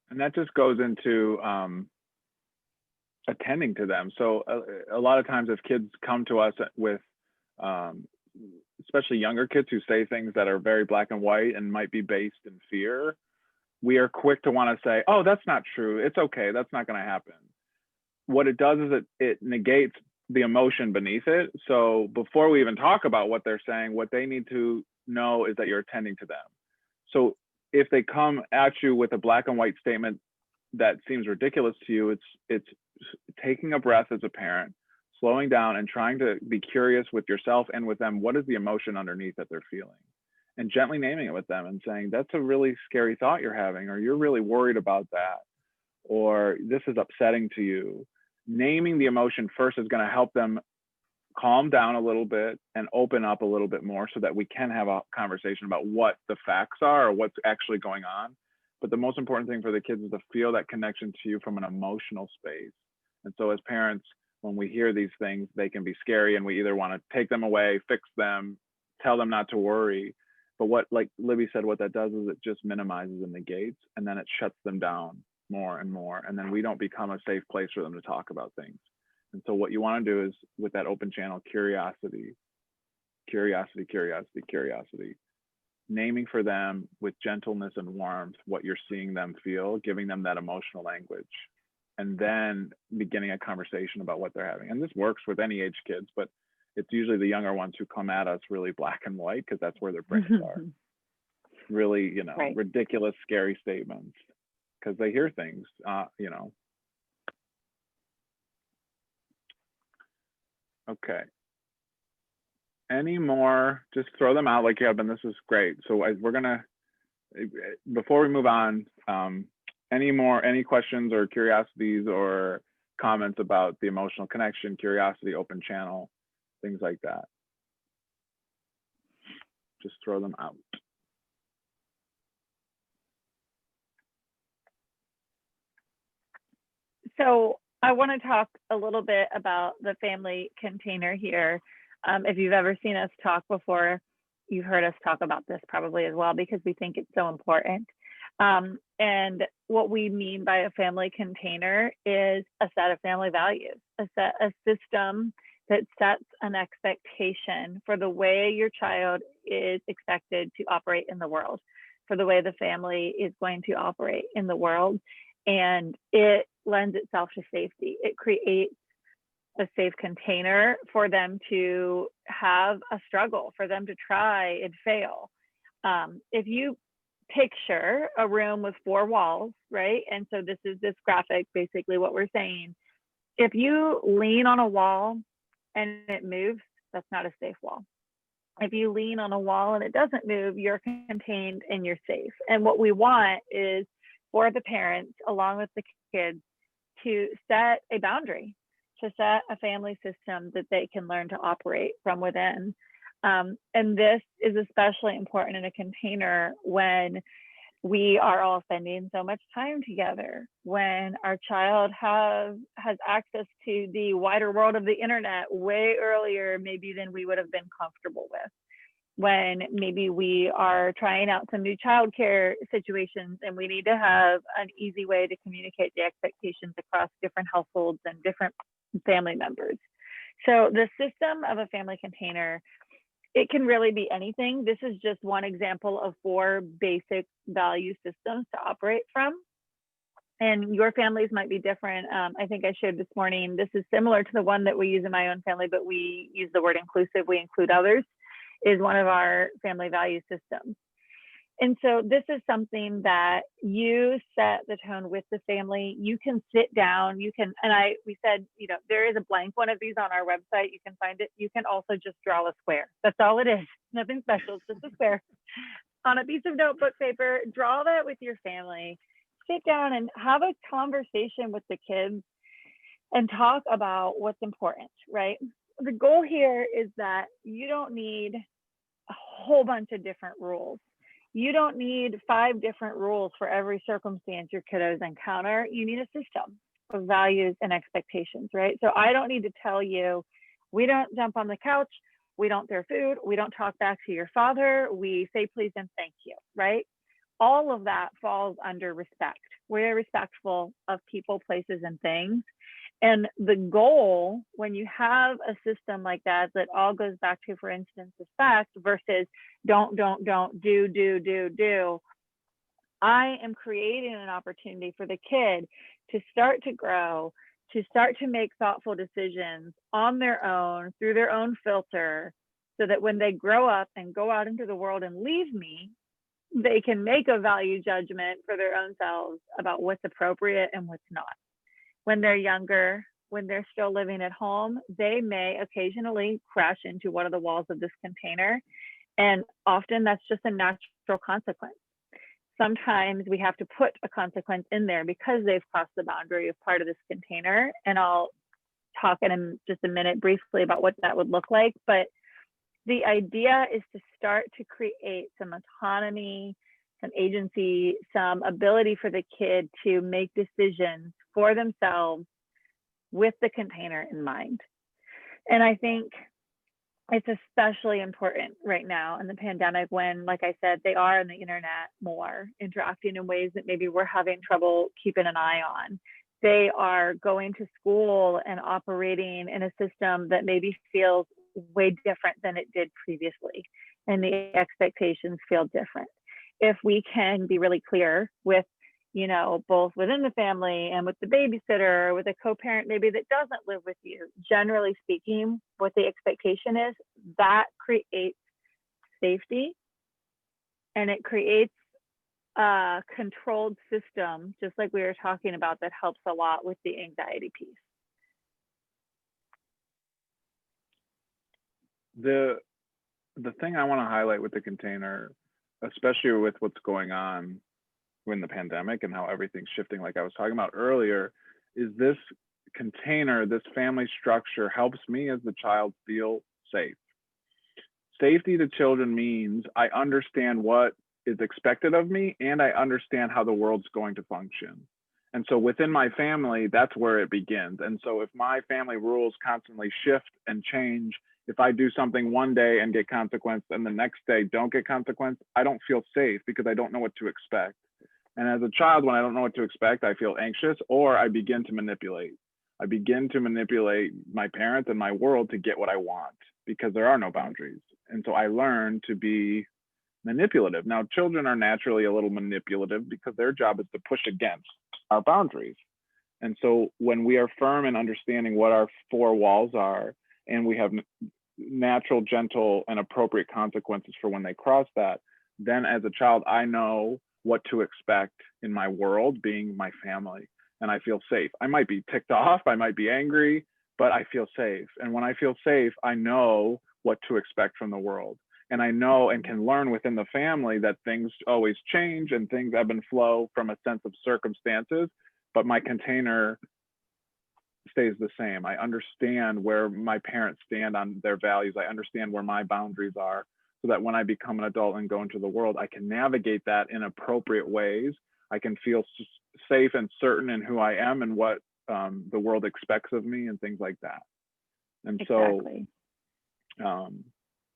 And that just goes into attending to them. So a lot of times if kids come to us with, especially younger kids who say things that are very black and white and might be based in fear, we are quick to want to say, oh, that's not true. It's okay. That's not going to happen. What it does is it negates the emotion beneath it. So before we even talk about what they're saying, what they need to know is that you're attending to them. So if they come at you with a black and white statement that seems ridiculous to you, it's taking a breath as a parent, slowing down and trying to be curious with yourself and with them. What is the emotion underneath that they're feeling? And gently naming it with them and saying, that's a really scary thought you're having, or you're really worried about that, or this is upsetting to you. Naming the emotion first is going to help them calm down a little bit and open up a little bit more, so that we can have a conversation about what the facts are or what's actually going on. But the most important thing for the kids is to feel that connection to you from an emotional space. And so as parents, when we hear these things, they can be scary, and we either want to take them away, fix them, tell them not to worry. But what, like Libby said, what that does is it just minimizes and negates, and then it shuts them down more and more. And then we don't become a safe place for them to talk about things. And so what you want to do is, with that open channel, curiosity, curiosity, curiosity, curiosity. naming for them with gentleness and warmth what you're seeing them feel, giving them that emotional language, and then beginning a conversation about what they're having. And this works with any age kids, but it's usually the younger ones who come at us really black and white, because that's where their brains are. Really, you know, Right. ridiculous, scary statements, because they hear things, you know. Okay. Any more? Just throw them out like you have been. This is great. So we're gonna, before we move on, any questions or curiosities or comments about the emotional connection, curiosity, open channel, things like that? Just throw them out. So I want to talk a little bit about the family container here. If you've ever seen us talk before, you've heard us talk about this probably as well, because we think it's so important. And what we mean by a family container is a set of family values, a system that sets an expectation for the way your child is expected to operate in the world, for the way the family is going to operate in the world. And it lends itself to safety. It creates a safe container for them to have a struggle, for them to try and fail. If you picture a room with 4 walls, right? And so this is this graphic, basically what we're saying. If you lean on a wall and it moves, that's not a safe wall. If you lean on a wall and it doesn't move, you're contained and you're safe. And what we want is for the parents, along with the kids, to set a boundary, to set a family system that they can learn to operate from within. And this is especially important in a container when we are all spending so much time together, when our child has access to the wider world of the internet way earlier maybe than we would have been comfortable with, when maybe we are trying out some new childcare situations and we need to have an easy way to communicate the expectations across different households and different family members. So the system of a family container, it can really be anything. This is just one example of 4 basic value systems to operate from. And your families might be different. I think I shared this morning, this is similar to the one that we use in my own family, but we use the word inclusive, we include others, is one of our family value systems. And so this is something that you set the tone with the family. You can sit down, you can, and we said, you know, there is a blank one of these on our website. You can find it. You can also just draw a square. That's all it is. Nothing special, it's just a square. On a piece of notebook paper, draw that with your family. Sit down and have a conversation with the kids and talk about what's important, right? The goal here is that you don't need a whole bunch of different rules. You don't need 5 different rules for every circumstance your kiddos encounter. You need a system of values and expectations, right? So I don't need to tell you, we don't jump on the couch, we don't throw food, we don't talk back to your father, we say please and thank you, right? All of that falls under respect. We're respectful of people, places, and things. And the goal, when you have a system like that, that all goes back to, for instance, respect versus don't, do, I am creating an opportunity for the kid to start to grow, to start to make thoughtful decisions on their own, through their own filter, so that when they grow up and go out into the world and leave me, they can make a value judgment for their own selves about what's appropriate and what's not. When they're younger, when they're still living at home, they may occasionally crash into one of the walls of this container. And often that's just a natural consequence. Sometimes we have to put a consequence in there because they've crossed the boundary of part of this container. And I'll talk in just a minute briefly about what that would look like. But the idea is to start to create some autonomy, some agency, some ability for the kid to make decisions for themselves with the container in mind. And I think it's especially important right now in the pandemic when, like I said, they are on the internet more, interacting in ways that maybe we're having trouble keeping an eye on. They are going to school and operating in a system that maybe feels way different than it did previously. and the expectations feel different. If we can be really clear with, you know, both within the family and with the babysitter, with a co-parent maybe that doesn't live with you, generally speaking, what the expectation is, that creates safety, and it creates a controlled system, just like we were talking about, that helps a lot with the anxiety piece. The thing I want to highlight with the container, especially with what's going on in the pandemic and how everything's shifting, like I was talking about earlier, is this container, this family structure helps me as the child feel safe. Safety to children means I understand what is expected of me, and I understand how the world's going to function. And so within my family, that's where it begins. And so if my family rules constantly shift and change, if I do something one day and get consequence and the next day don't get consequence, I don't feel safe because I don't know what to expect. And as a child, when I don't know what to expect, I feel anxious, or I begin to manipulate. I begin to manipulate my parents and my world to get what I want because there are no boundaries. And so I learn to be manipulative. Now, children are naturally a little manipulative because their job is to push against our boundaries. And so when we are firm in understanding what our four walls are, and we have natural, gentle, and appropriate consequences for when they cross that, then as a child, I know what to expect in my world, being my family, and I feel safe. I might be ticked off, I might be angry, but I feel safe. And when I feel safe, I know what to expect from the world. And I know and can learn within the family that things always change and things ebb and flow from a sense of circumstances, but my container stays the same. I understand where my parents stand on their values. I understand where my boundaries are, so that when I become an adult and go into the world, I can navigate that in appropriate ways. I can feel safe and certain in who I am and what the world expects of me and things like that. And Exactly. so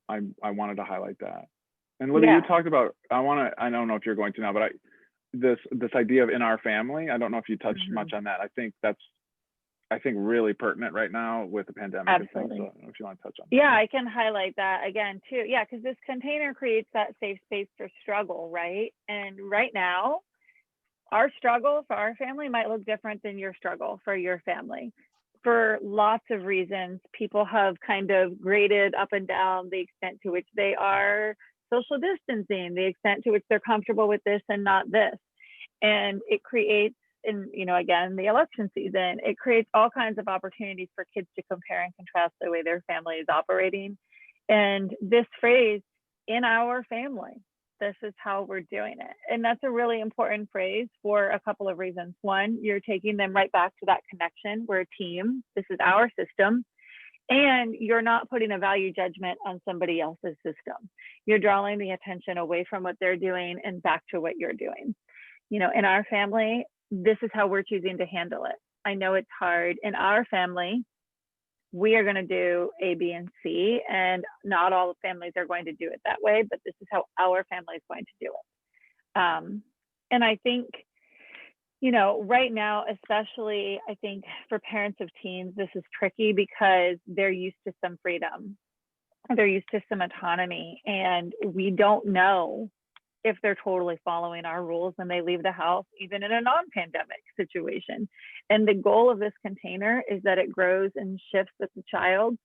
I wanted to highlight that. And Libby, you talked about, I don't know if you're going to now, but this idea of in our family, I don't know if you touched much on that. I think that's really pertinent right now with the pandemic. Absolutely. And things, so I don't know if you want to touch on that. Yeah, I can highlight that again too. Yeah, because this container creates that safe space for struggle, right? And right now, our struggle for our family might look different than your struggle for your family. For lots of reasons, people have kind of graded up and down the extent to which they are social distancing, the extent to which they're comfortable with this and not this. And it creates, and you know, again, the election season, it creates all kinds of opportunities for kids to compare and contrast the way their family is operating. And this phrase, in our family, this is how we're doing it. And that's a really important phrase for a couple of reasons. One, you're taking them right back to that connection. We're a team. This is our system. And you're not putting a value judgment on somebody else's system. You're drawing the attention away from what they're doing and back to what you're doing. You know, in our family, this is how we're choosing to handle it. I know it's hard. In our family, we are going to do A, B, and C, and not all families are going to do it that way, but this is how our family is going to do it. And I think, you know, right now, especially, I think for parents of teens, this is tricky because they're used to some freedom. They're used to some autonomy, and we don't know if they're totally following our rules when they leave the house, even in a non-pandemic situation. And the goal of this container is that it grows and shifts with the child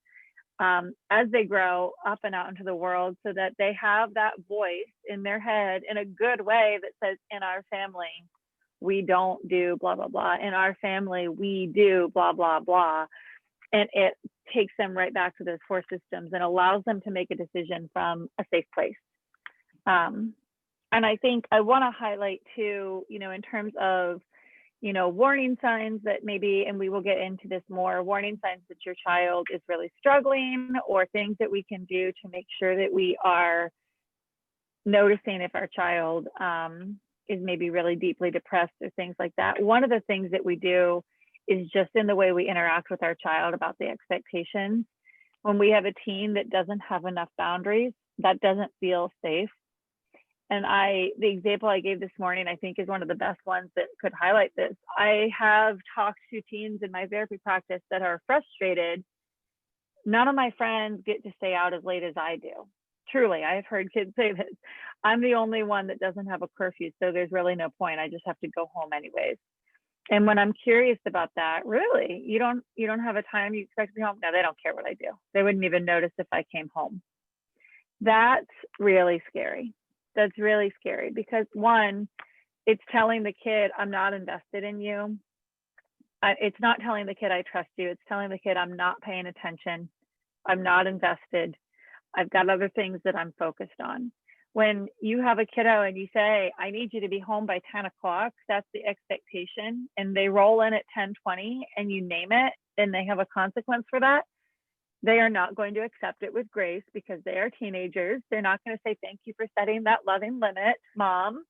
as they grow up and out into the world, so that they have that voice in their head in a good way that says, in our family, we don't do blah, blah, blah. In our family, we do blah, blah, blah. And it takes them right back to those four systems and allows them to make a decision from a safe place. And I think I want to highlight too, you know, in terms of, you know, warning signs that maybe, and we will get into this more, warning signs that your child is really struggling, or things that we can do to make sure that we are noticing if our child is maybe really deeply depressed or things like that. One of the things that we do is just in the way we interact with our child about the expectations. When we have a teen that doesn't have enough boundaries, that doesn't feel safe. And the example I gave this morning, I think, is one of the best ones that could highlight this. I have talked to teens in my therapy practice that are frustrated. None of my friends get to stay out as late as I do. truly, I have heard kids say this. I'm the only one that doesn't have a curfew, so there's really no point. I just have to go home anyways. And when I'm curious about that, really, you don't have a time you expect to be home? No, they don't care what I do. They wouldn't even notice if I came home. That's really scary. That's really scary because one, it's telling the kid, I'm not invested in you. It's not telling the kid I trust you. It's telling the kid I'm not paying attention. I'm not invested. I've got other things that I'm focused on. When you have a kiddo and you say, I need you to be home by 10 o'clock, that's the expectation. And they roll in at 10:20 and you name it and they have a consequence for that. They are not going to accept it with grace because they are teenagers. They're not going to say, thank you for setting that loving limit, Mom.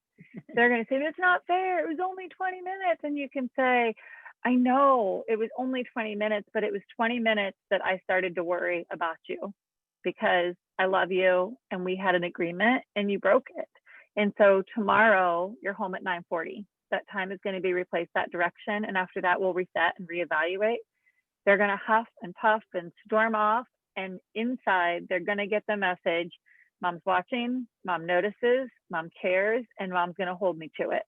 They're going to say, it's not fair. It was only 20 minutes. And you can say, I know it was only 20 minutes, but it was 20 minutes that I started to worry about you because I love you and we had an agreement and you broke it. And so tomorrow you're home at 9:40. That time is going to be replaced that direction. And after that, we'll reset and reevaluate. They're going to huff and puff and storm off. And inside, they're going to get the message, Mom's watching, Mom notices, Mom cares, and Mom's going to hold me to it.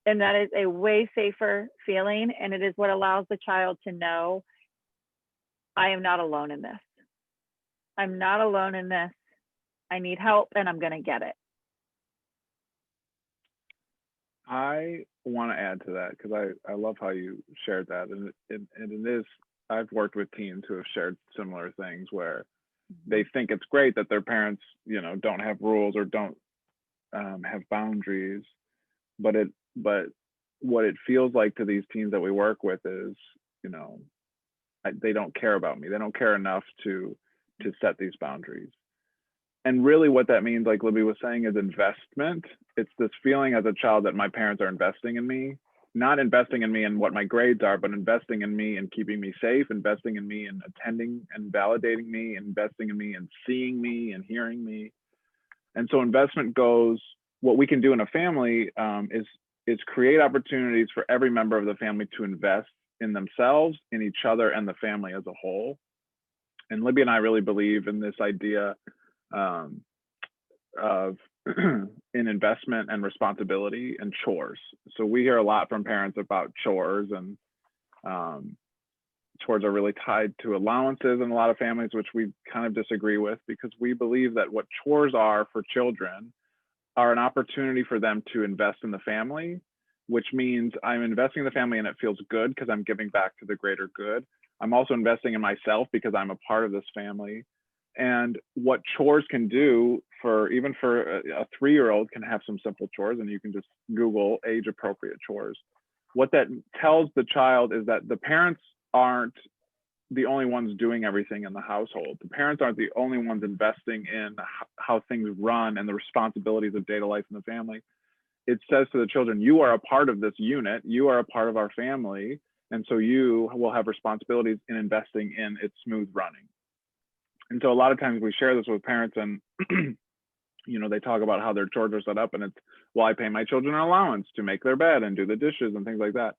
And that is a way safer feeling. And it is what allows the child to know, I am not alone in this. I'm not alone in this. I need help and I'm going to get it. I want to add to that because I love how you shared that. And it is, I've worked with teens who have shared similar things where they think it's great that their parents, don't have rules or don't have boundaries, but what it feels like to these teens that we work with is, they don't care about me. They don't care enough to set these boundaries. And really what that means, like Libby was saying, is investment. It's this feeling as a child that my parents are investing in me, not investing in me and what my grades are, but investing in me and keeping me safe, investing in me and attending and validating me, investing in me and seeing me and hearing me. And so investment goes, what we can do in a family is create opportunities for every member of the family to invest in themselves, in each other, and the family as a whole. And Libby and I really believe in this idea of in investment and responsibility and chores. So we hear a lot from parents about chores, and chores are really tied to allowances in a lot of families, which we kind of disagree with, because we believe that what chores are for children are an opportunity for them to invest in the family, which means I'm investing in the family and it feels good because I'm giving back to the greater good. I'm also investing in myself because I'm a part of this family. And what chores can do even for a 3-year-old can have some simple chores, and you can just Google age appropriate chores. What that tells the child is that the parents aren't the only ones doing everything in the household. The parents aren't the only ones investing in how things run and the responsibilities of daily life in the family. It says to the children, you are a part of this unit, you are a part of our family, and so you will have responsibilities in investing in its smooth running. And so a lot of times we share this with parents, and they talk about how their chores are set up, and it's, well, I pay my children an allowance to make their bed and do the dishes and things like that.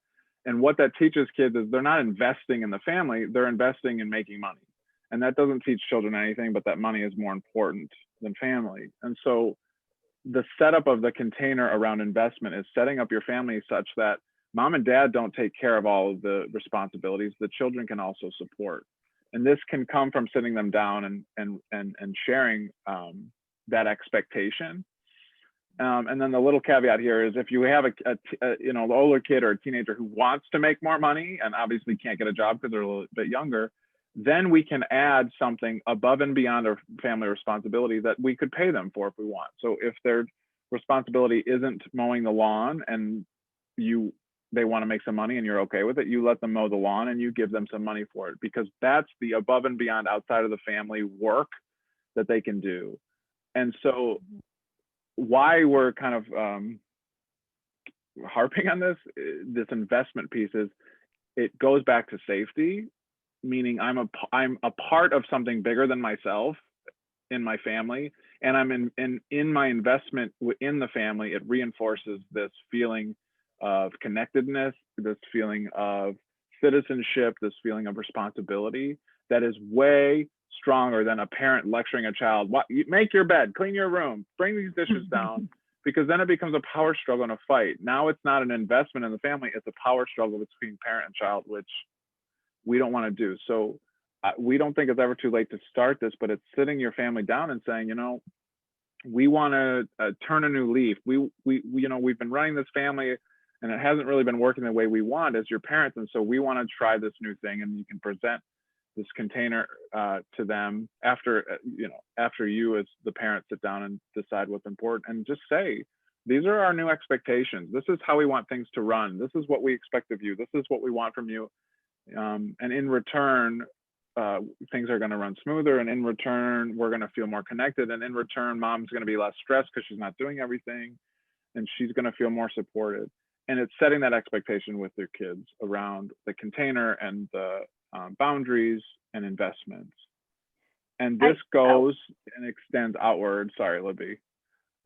And what that teaches kids is they're not investing in the family, they're investing in making money. And that doesn't teach children anything, but that money is more important than family. And so the setup of the container around investment is setting up your family such that mom and dad don't take care of all of the responsibilities, the children can also support. And this can come from sitting them down and sharing that expectation. And then the little caveat here is if you have an older kid or a teenager who wants to make more money and obviously can't get a job because they're a little bit younger, then we can add something above and beyond their family responsibility that we could pay them for if we want. So if their responsibility isn't mowing the lawn and they want to make some money and you're okay with it, you let them mow the lawn and you give them some money for it, because that's the above and beyond outside of the family work that they can do. And so why we're kind of harping on this investment piece is it goes back to safety, meaning I'm a part of something bigger than myself in my family, and I'm in my investment within the family. It reinforces this feeling of connectedness, this feeling of citizenship, this feeling of responsibility that is way stronger than a parent lecturing a child, what, make your bed, clean your room, bring these dishes down, because then it becomes a power struggle and a fight. Now it's not an investment in the family, it's a power struggle between parent and child, which we don't want to do. So we don't think it's ever too late to start this, but it's sitting your family down and saying, you know, we want to turn a new leaf. We you know, we've been running this family and it hasn't really been working the way we want as your parents, and so we want to try this new thing. And you can present this container to them after, you know, after you as the parent sit down and decide what's important, and just say, these are our new expectations. This is how we want things to run. This is what we expect of you. This is what we want from you. And in return, things are going to run smoother. And in return, we're going to feel more connected. And in return, mom's going to be less stressed because she's not doing everything. And she's going to feel more supported. And it's setting that expectation with their kids around the container and the boundaries and investments. And this goes and extends outward. Sorry, Libby.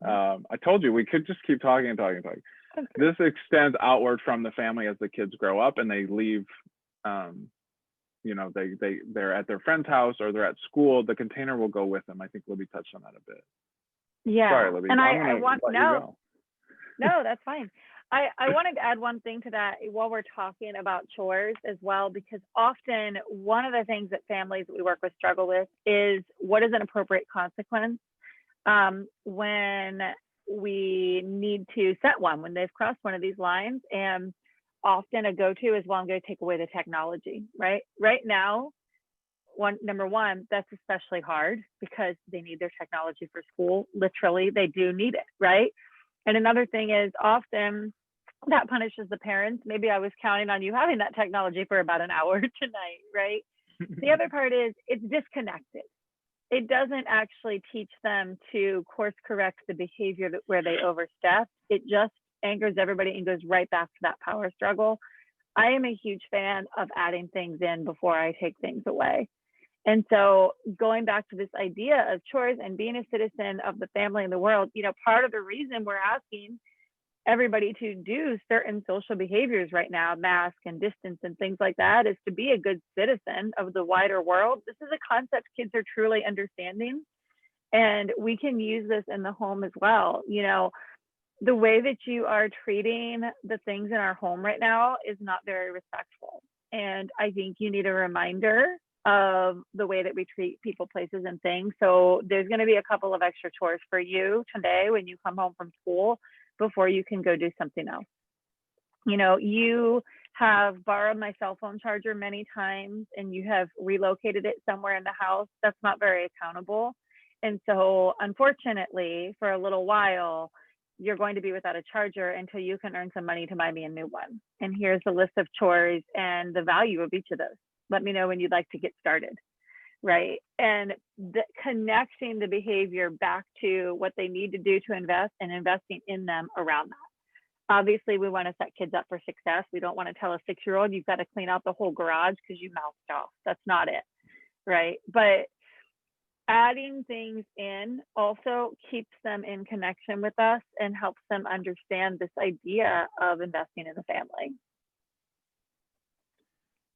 I told you we could just keep talking and talking and talking. Okay. This extends outward from the family as the kids grow up and they leave. You know, they're at their friend's house or they're at school. The container will go with them. I think Libby touched on that a bit. Yeah. Sorry, Libby. And I want no, that's fine. I wanted to add one thing to that while we're talking about chores as well, because often one of the things that families that we work with struggle with is what is an appropriate consequence when we need to set one, when they've crossed one of these lines. And often a go-to is, well, I'm going to take away the technology, right? Right now, number one, that's especially hard because they need their technology for school. Literally, they do need it, right? And another thing is often that punishes the parents. Maybe I was counting on you having that technology for about an hour tonight, right? The other part is it's disconnected. It doesn't actually teach them to course correct the behavior where they overstep. It just angers everybody and goes right back to that power struggle. I am a huge fan of adding things in before I take things away. And so going back to this idea of chores and being a citizen of the family and the world, you know, part of the reason we're asking everybody to do certain social behaviors right now, mask and distance and things like that, is to be a good citizen of the wider world. This is a concept kids are truly understanding, and we can use this in the home as well. You know, the way that you are treating the things in our home right now is not very respectful. And I think you need a reminder of the way that we treat people, places, and things. So there's going to be a couple of extra chores for you today when you come home from school before you can go do something else. You know, you have borrowed my cell phone charger many times and you have relocated it somewhere in the house. That's not very accountable. And so unfortunately, for a little while, you're going to be without a charger until you can earn some money to buy me a new one. And here's a list of chores and the value of each of those. Let me know when you'd like to get started, right? And connecting the behavior back to what they need to do to invest and investing in them around that. Obviously, we want to set kids up for success. We don't want to tell a 6-year-old, you've got to clean out the whole garage because you mouthed off. That's not it, right? But adding things in also keeps them in connection with us and helps them understand this idea of investing in the family.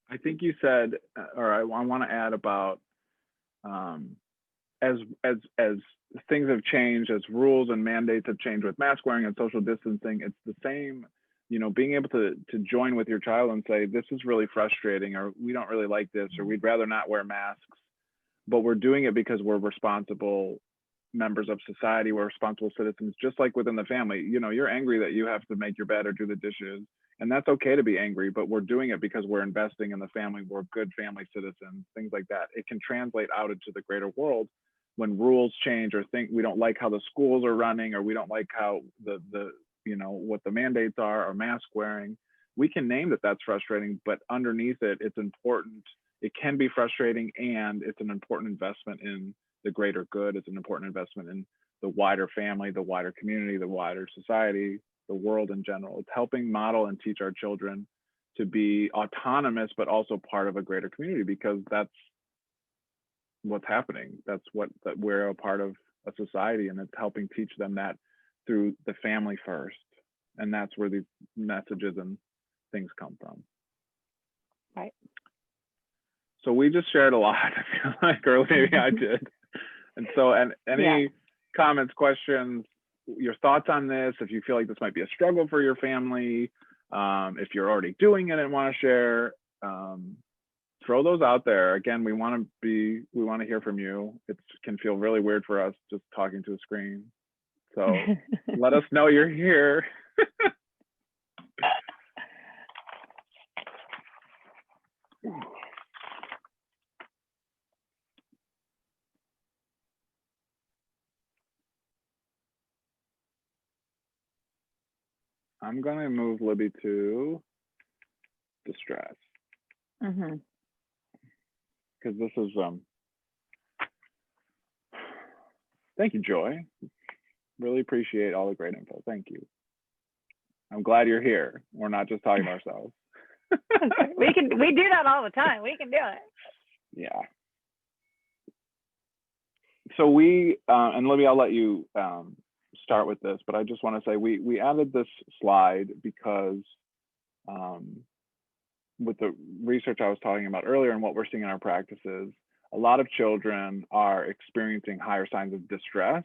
I think you said, or I want to add about as things have changed, as rules and mandates have changed with mask wearing and social distancing, it's the same, you know, being able to join with your child and say, this is really frustrating, or we don't really like this, or we'd rather not wear masks, but we're doing it because we're responsible members of society, we're responsible citizens, just like within the family. You know, you're angry that you have to make your bed or do the dishes, and that's okay to be angry, but we're doing it because we're investing in the family, we're good family citizens, things like that. It can translate out into the greater world when rules change, or think we don't like how the schools are running, or we don't like how the you know, what the mandates are, or mask wearing. We can name that that's frustrating, but underneath it, it's important. It can be frustrating, and it's an important investment in the greater good. It's an important investment in the wider family, the wider community, the wider society, the world in general. It's helping model and teach our children to be autonomous, but also part of a greater community, because that's what's happening. That's that we're a part of a society, and it's helping teach them that through the family first. And that's where these messages and things come from. Right. So we just shared a lot, I feel like, or maybe I did. And so, and any comments, questions, your thoughts on this, if you feel like this might be a struggle for your family, if you're already doing it and want to share, throw those out there. Again, we want to hear from you. It can feel really weird for us just talking to a screen. So let us know you're here. I'm gonna move Libby to distress. Mm-hmm. Because this is thank you, Joy. Really appreciate all the great info. Thank you. I'm glad you're here. We're not just talking to ourselves. We do that all the time. We can do it. Yeah. So we and Libby, I'll let you start with this, but I just want to say we added this slide because with the research I was talking about earlier and what we're seeing in our practices, a lot of children are experiencing higher signs of distress.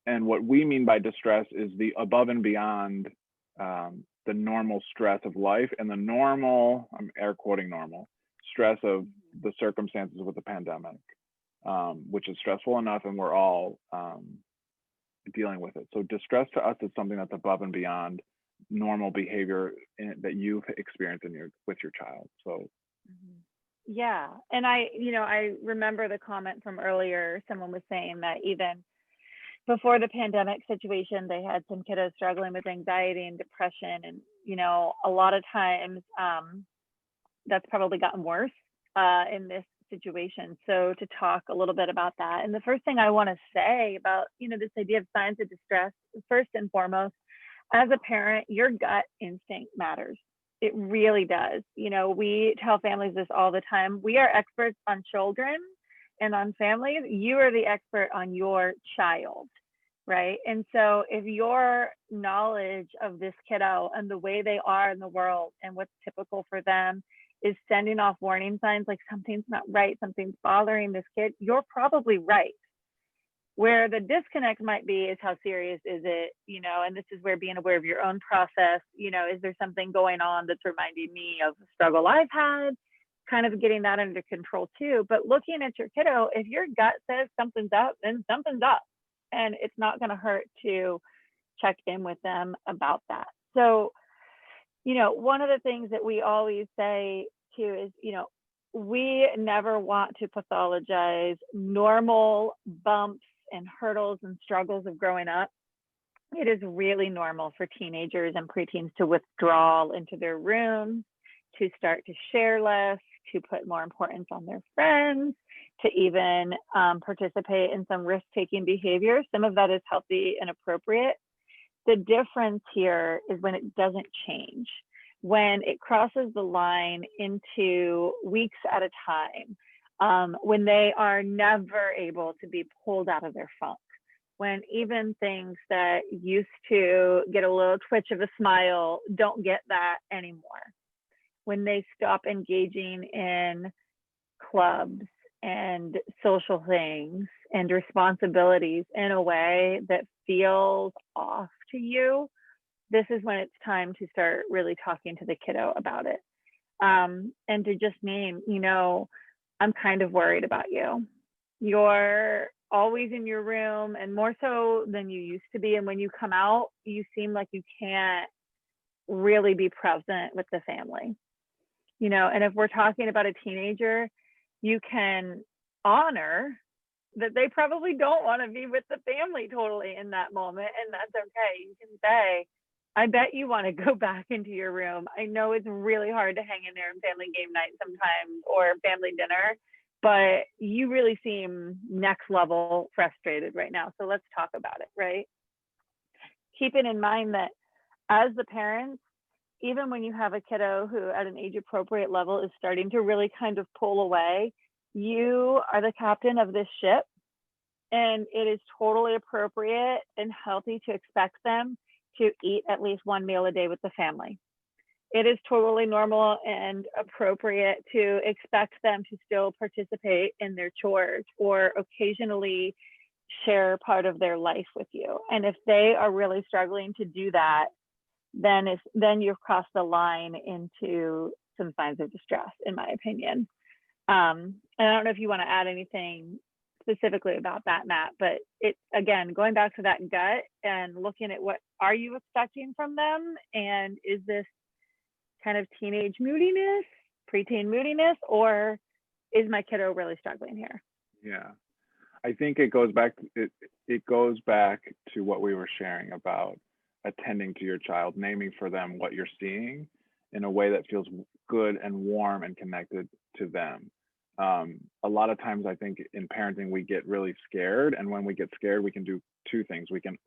And what we mean by distress is the above and beyond the normal stress of life and the normal, I'm air quoting normal, stress of the circumstances with the pandemic, which is stressful enough and we're all dealing with it. So distress to us is something that's above and beyond normal behavior that you've experienced with your child. So yeah, and I remember the comment from earlier. Someone was saying that even before the pandemic situation, they had some kiddos struggling with anxiety and depression, and a lot of times that's probably gotten worse in this situation. So to talk a little bit about that, and the first thing I want to say about this idea of signs of distress, first and foremost, as a parent, your gut instinct matters. It really does. We tell families this all the time. We are experts on children and on families. You are the expert on your child, right? And so if your knowledge of this kiddo and the way they are in the world and what's typical for them is sending off warning signs like something's not right, something's bothering this kid, you're probably right. Where the disconnect might be is how serious is it, and this is where being aware of your own process, is there something going on that's reminding me of the struggle I've had, kind of getting that under control too. But looking at your kiddo, if your gut says something's up, then something's up. And it's not going to hurt to check in with them about that. So, one of the things that we always say too is, we never want to pathologize normal bumps and hurdles and struggles of growing up. It is really normal for teenagers and preteens to withdraw into their rooms, to start to share less, to put more importance on their friends, to even participate in some risk-taking behavior. Some of that is healthy and appropriate. The difference here is when it doesn't change, when it crosses the line into weeks at a time, when they are never able to be pulled out of their funk, when even things that used to get a little twitch of a smile don't get that anymore, when they stop engaging in clubs and social things and responsibilities in a way that feels off to you, this is when it's time to start really talking to the kiddo about it. And to just name, I'm kind of worried about you. You're always in your room and more so than you used to be. And when you come out, you seem like you can't really be present with the family. And if we're talking about a teenager, you can honor that they probably don't want to be with the family totally in that moment. And that's okay. You can say, I bet you want to go back into your room. I know it's really hard to hang in there in family game night sometimes or family dinner, but you really seem next level frustrated right now. So let's talk about it, right? Keeping in mind that as the parents, even when you have a kiddo who at an age appropriate level is starting to really kind of pull away, you are the captain of this ship, and it is totally appropriate and healthy to expect them to eat at least one meal a day with the family. it is totally normal and appropriate to expect them to still participate in their chores or occasionally share part of their life with you. And if they are really struggling to do that, then you've crossed the line into some signs of distress, in my opinion. And I don't know if you want to add anything specifically about that, Matt, but it, again, going back to that gut and looking at what are you expecting from them, and is this kind of teenage moodiness, preteen moodiness, or is my kiddo really struggling here? Yeah, I think it goes back to what we were sharing about attending to your child, naming for them what you're seeing in a way that feels good and warm and connected to them. A lot of times I think in parenting, we get really scared. And when we get scared, we can do two things. We can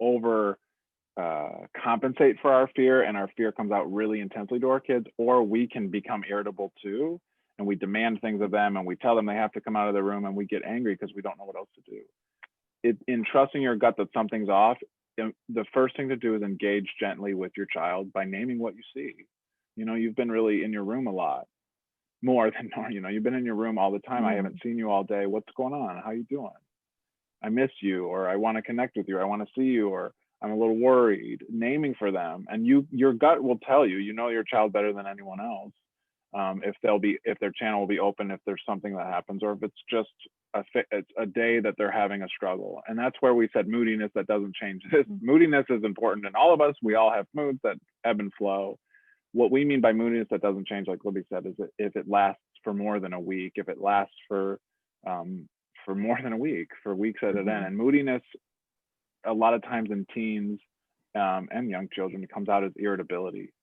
compensate for our fear, and our fear comes out really intensely to our kids, or we can become irritable too. And we demand things of them, and we tell them they have to come out of the room, and we get angry because we don't know what else to do. In trusting your gut that something's off, the first thing to do is engage gently with your child by naming what you see. You've been really in your room a lot, more than you've been in your room all the time. I haven't seen you all day. What's going on? How you doing? I miss you, or I want to connect with you, or I want to see you, or I'm a little worried. Naming for them, and your gut will tell you. You know your child better than anyone else. If their channel will be open, if there's something that happens, or if it's just a day that they're having a struggle. And that's where we said moodiness that doesn't change. This moodiness is important in all of us. We all have moods that ebb and flow. What we mean by moodiness that doesn't change, like Libby said, is that if it lasts for more than a week, if it lasts for more than a week, for weeks at an end. And moodiness, a lot of times in teens and young children, it comes out as irritability.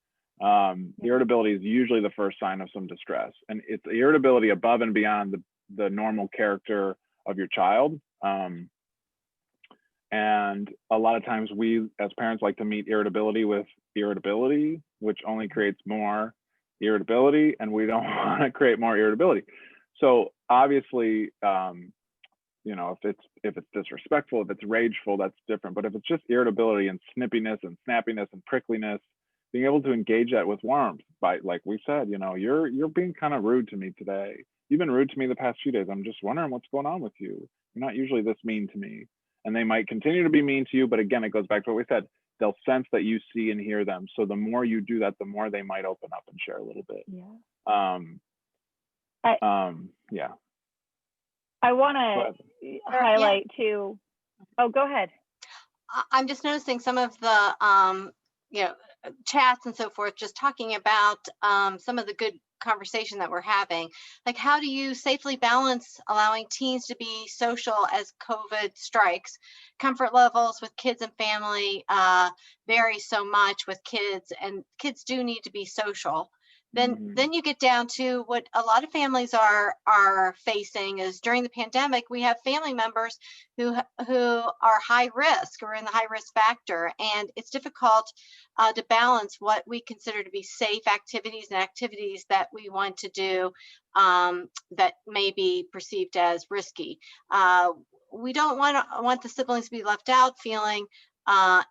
Irritability is usually the first sign of some distress, and it's irritability above and beyond the normal character of your child. And a lot of times we as parents like to meet irritability with irritability, which only creates more irritability, and we don't want to create more irritability. So obviously, if it's disrespectful, if it's rageful, that's different. But if it's just irritability and snippiness and snappiness and prickliness, being able to engage that with warmth by, like we said, you're being kind of rude to me today. You've been rude to me the past few days. I'm just wondering what's going on with you. You're not usually this mean to me. And they might continue to be mean to you, but again, it goes back to what we said. They'll sense that you see and hear them. So the more you do that, the more they might open up and share a little bit. Yeah. I want to highlight too. Oh, go ahead. I'm just noticing some of the chats and so forth, just talking about some of the good conversation that we're having. Like, how do you safely balance allowing teens to be social as COVID strikes? Comfort levels with kids and family vary so much with kids, and kids do need to be social. Then you get down to what a lot of families are facing is during the pandemic, we have family members who are high risk or in the high risk factor. And it's difficult to balance what we consider to be safe activities and activities that we want to do that may be perceived as risky. We don't want the siblings to be left out feeling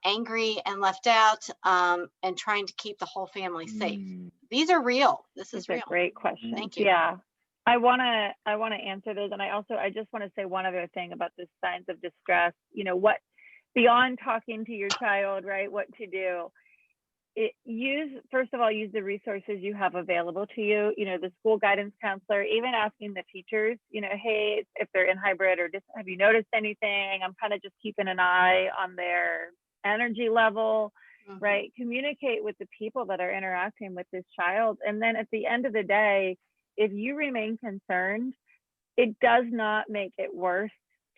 angry and left out and trying to keep the whole family safe. These are real. This is real. A great question. Thank you. Yeah. I want to answer those. And I just want to say one other thing about the signs of distress, what beyond talking to your child, right? What to do. First of all, use the resources you have available to you, the school guidance counselor, even asking the teachers, hey, if they're in hybrid or have you noticed anything? I'm kind of just keeping an eye on their energy level, right? Communicate with the people that are interacting with this child. And then at the end of the day, if you remain concerned, it does not make it worse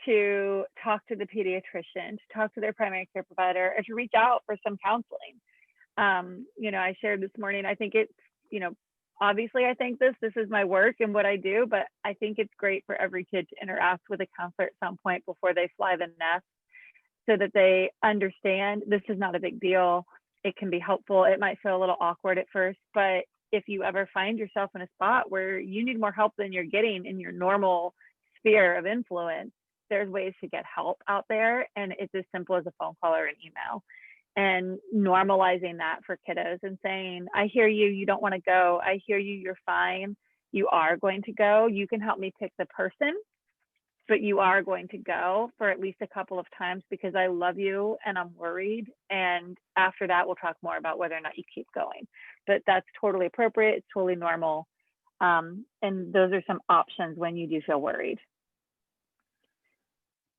to talk to the pediatrician, to talk to their primary care provider, or to reach out for some counseling. I shared this morning, I think it's, obviously I think this is my work and what I do, but I think it's great for every kid to interact with a counselor at some point before they fly the nest so that they understand this is not a big deal. It can be helpful. It might feel a little awkward at first, but if you ever find yourself in a spot where you need more help than you're getting in your normal sphere of influence, there's ways to get help out there. And it's as simple as a phone call or an email. and normalizing that for kiddos and saying, I hear you, you don't want to go. I hear you, you're fine. You are going to go. You can help me pick the person, but you are going to go for at least a couple of times because I love you and I'm worried. And after that, we'll talk more about whether or not you keep going. But that's totally appropriate. It's totally normal. And those are some options when you do feel worried.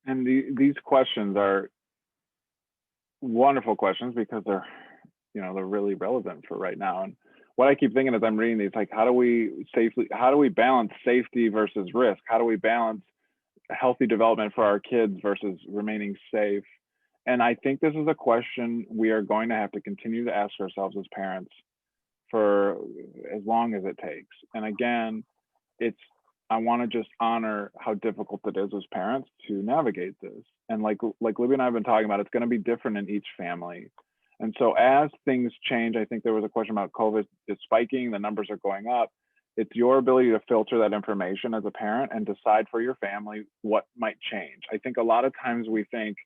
And these questions are wonderful questions because they're, they're really relevant for right now. And what I keep thinking as I'm reading these, like, how do we balance safety versus risk? How do we balance healthy development for our kids versus remaining safe? And I think this is a question we are going to have to continue to ask ourselves as parents for as long as it takes. And again, I want to just honor how difficult it is as parents to navigate this. And like Libby and I have been talking about, it's going to be different in each family. And so as things change, I think there was a question about COVID is spiking, the numbers are going up. It's your ability to filter that information as a parent and decide for your family what might change. I think a lot of times we think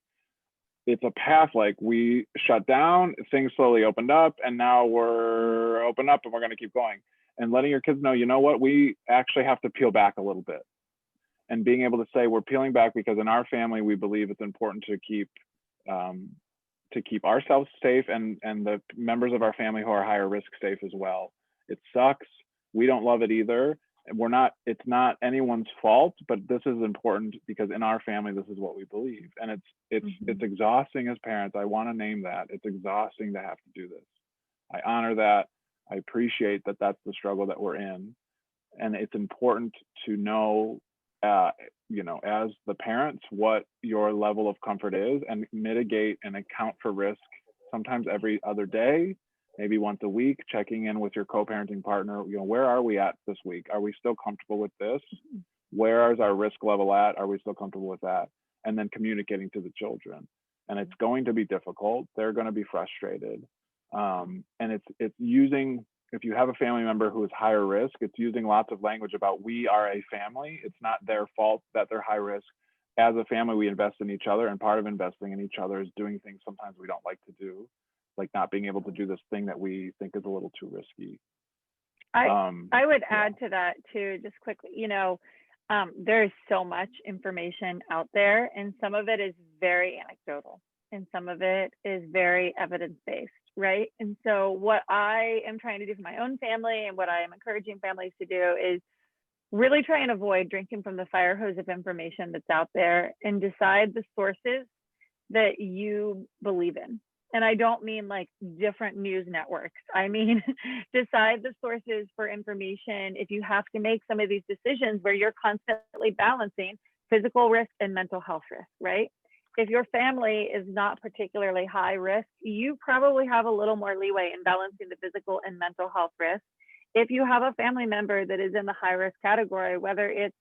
it's a path, like we shut down, things slowly opened up, and now we're open up and we're going to keep going. And letting your kids know, you know what, we actually have to peel back a little bit. And being able to say we're peeling back because in our family, we believe it's important to keep ourselves safe and the members of our family who are higher risk safe as well. It sucks. We don't love it either. It's not anyone's fault, but this is important because in our family, this is what we believe. And it's exhausting as parents. I want to name that. It's exhausting to have to do this. I honor that. I appreciate that that's the struggle that we're in. And it's important to know, as the parents, what your level of comfort is and mitigate and account for risk sometimes every other day, maybe once a week, checking in with your co-parenting partner. Where are we at this week? Are we still comfortable with this? Where is our risk level at? Are we still comfortable with that? And then communicating to the children. And it's going to be difficult. They're going to be frustrated. And it's using, if you have a family member who is higher risk, it's using lots of language about we are a family. It's not their fault that they're high risk. As a family, we invest in each other, and part of investing in each other is doing things sometimes we don't like to do, like not being able to do this thing that we think is a little too risky. I would add to that too, just quickly, there's so much information out there, and some of it is very anecdotal and some of it is very evidence-based, right? And so what I am trying to do for my own family and what I am encouraging families to do is really try and avoid drinking from the fire hose of information that's out there and decide the sources that you believe in. And I don't mean like different news networks. I mean, decide the sources for information if you have to make some of these decisions where you're constantly balancing physical risk and mental health risk, right? If your family is not particularly high risk, you probably have a little more leeway in balancing the physical and mental health risk. If you have a family member that is in the high risk category, whether it's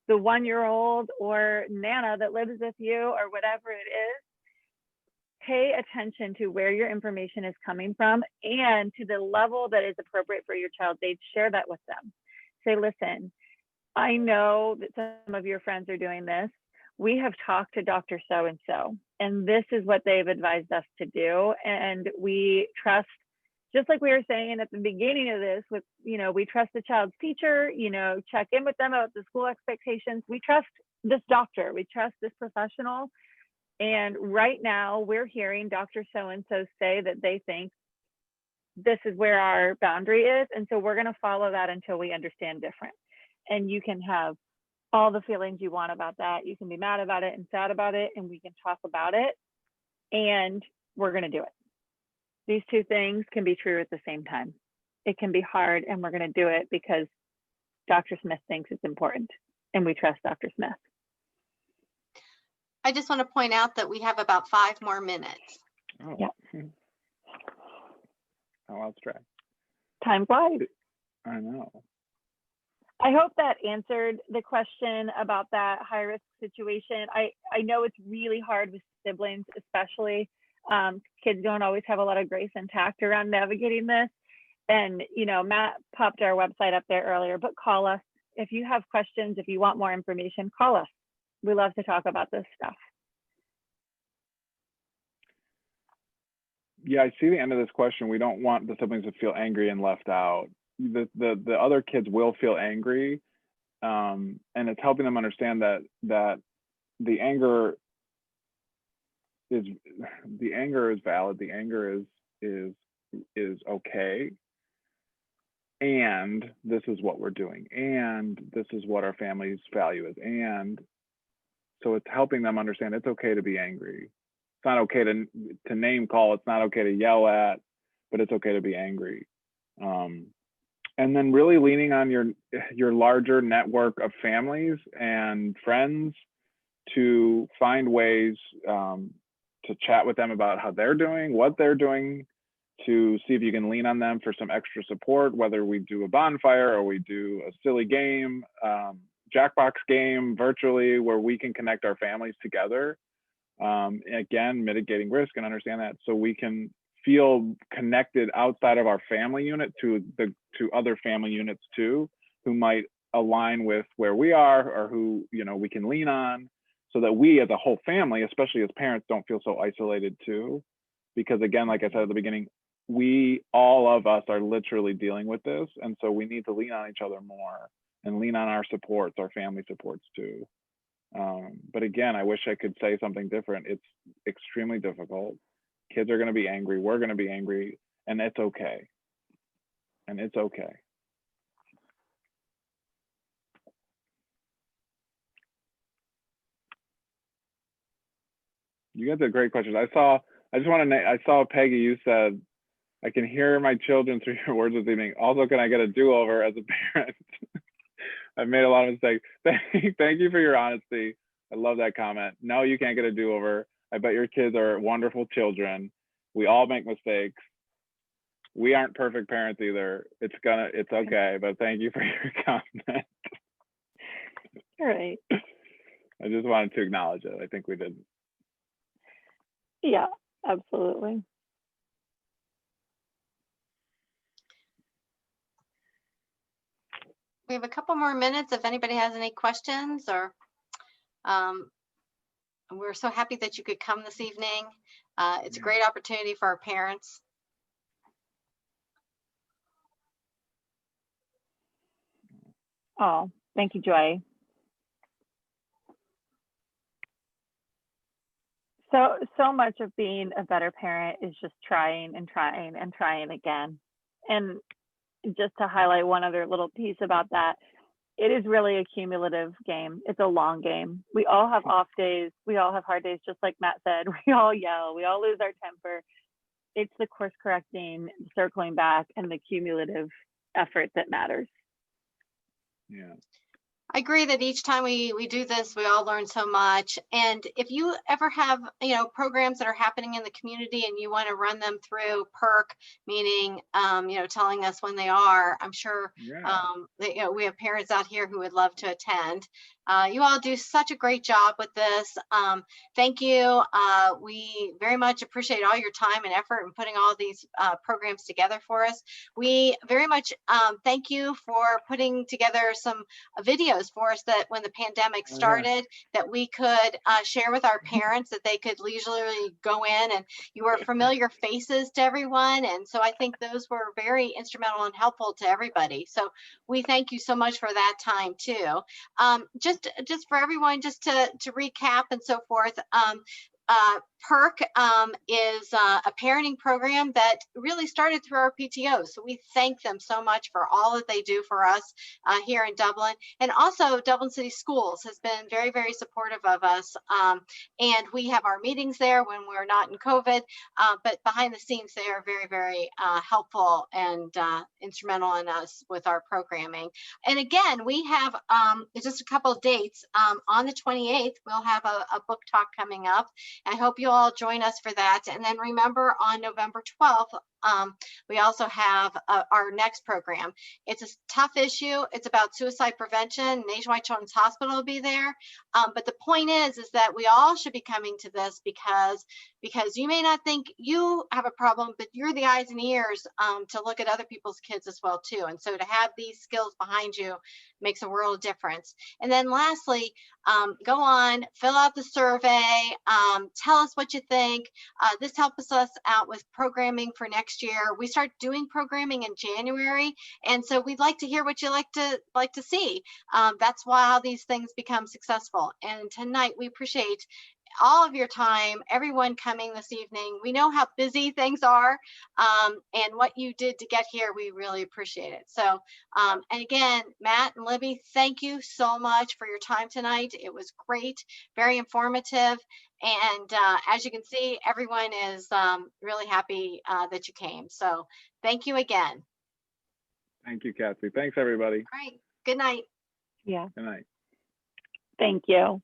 the 1-year-old or Nana that lives with you or whatever it is, pay attention to where your information is coming from and to the level that is appropriate for your child's age. Share that with them. Say, listen, I know that some of your friends are doing this. We have talked to Dr. So-and-so, and this is what they've advised us to do. And we trust, just like we were saying at the beginning of this, with, we trust the child's teacher, check in with them about the school expectations. We trust this doctor, we trust this professional. And right now we're hearing Dr. So-and-so say that they think this is where our boundary is. And so we're going to follow that until we understand different. And you can have all the feelings you want about that. You can be mad about it and sad about it, and we can talk about it, and we're going to do it. These two things can be true at the same time. It can be hard, and we're going to do it because Dr. Smith thinks it's important, and we trust Dr. Smith. I just want to point out that we have about 5 more minutes. Oh, yeah. I lost track. Time flies. I know. I hope that answered the question about that high risk situation. I know it's really hard with siblings, especially. Kids don't always have a lot of grace and tact around navigating this. And, Matt popped our website up there earlier, but call us. If you have questions, if you want more information, call us. We love to talk about this stuff. Yeah, I see the end of this question. We don't want the siblings to feel angry and left out. The other kids will feel angry, and it's helping them understand that the anger is valid. The anger is okay, and this is what we're doing, and this is what our family's value is, and so it's helping them understand it's okay to be angry. It's not okay to name call. It's not okay to yell at, but it's okay to be angry. And then really leaning on your larger network of families and friends to find ways to chat with them about how they're doing, what they're doing, to see if you can lean on them for some extra support, whether we do a bonfire or we do a silly game, Jackbox game virtually, where we can connect our families together. Again, mitigating risk and understand that, so we can feel connected outside of our family unit to other family units too, who might align with where we are, or who we can lean on, so that we as a whole family, especially as parents, don't feel so isolated too. Because again, like I said at the beginning, all of us are literally dealing with this, and so we need to lean on each other more and lean on our supports, our family supports too. But again, I wish I could say something different. It's extremely difficult. Kids are going to be angry. We're going to be angry, and it's okay. And it's okay. You guys have great questions. I saw Peggy, you said, I can hear my children through your words this evening. Also, can I get a do-over as a parent? I've made a lot of mistakes. Thank you for your honesty. I love that comment. No, you can't get a do-over. I bet your kids are wonderful children. We all make mistakes. We aren't perfect parents either. It's okay, but thank you for your comment. All right. I just wanted to acknowledge it. I think we did. Yeah, absolutely. We have a couple more minutes if anybody has any questions, or we're so happy that you could come this evening. It's a great opportunity for our parents. Oh, thank you, Joy. So much of being a better parent is just trying and trying and trying again. And just to highlight one other little piece about that, it is really a cumulative game. It's a long game. We all have off days. We all have hard days, just like Matt said. We all yell. We all lose our temper. It's the course correcting, circling back, and the cumulative effort that matters. Yeah. I agree that each time we do this, we all learn so much. And if you ever have, programs that are happening in the community and you want to run them through PERC, meaning, telling us when they are, I'm sure, that, we have parents out here who would love to attend. You all do such a great job with this. Thank you. We very much appreciate all your time and effort in putting all these programs together for us. We very much thank you for putting together some videos for us that when the pandemic started, that we could share with our parents, that they could leisurely go in, and you were familiar faces to everyone. And so I think those were very instrumental and helpful to everybody. So we thank you so much for that time too. Just for everyone, just to recap and so forth, PERC is a parenting program that really started through our PTOs. So we thank them so much for all that they do for us here in Dublin. And also Dublin City Schools has been very, very supportive of us. And we have our meetings there when we're not in COVID, but behind the scenes, they are very, very helpful and instrumental in us with our programming. And again, we have just a couple of dates. On the 28th, we'll have a book talk coming up. I hope you all join us for that. And then remember, on November 12th, we also have our next program. It's a tough issue. It's about suicide prevention. Nationwide Children's Hospital will be there. But the point is that we all should be coming to this because you may not think you have a problem, but you're the eyes and ears to look at other people's kids as well too. And so to have these skills behind you makes a world of difference. And then lastly, go on, fill out the survey, tell us what you think. This helps us out with programming for next year. We start doing programming in January, and so we'd like to hear what you like to see. That's why how these things become successful. And tonight we appreciate all of your time, everyone coming this evening. We know how busy things are, and what you did to get here, we really appreciate it. So, and again, Matt and Libby, thank you so much for your time tonight. It was great, very informative. And as you can see, everyone is really happy that you came. So thank you again. Thank you, Kathy. Thanks, everybody. All right. Good night. Yeah. Good night. Thank you.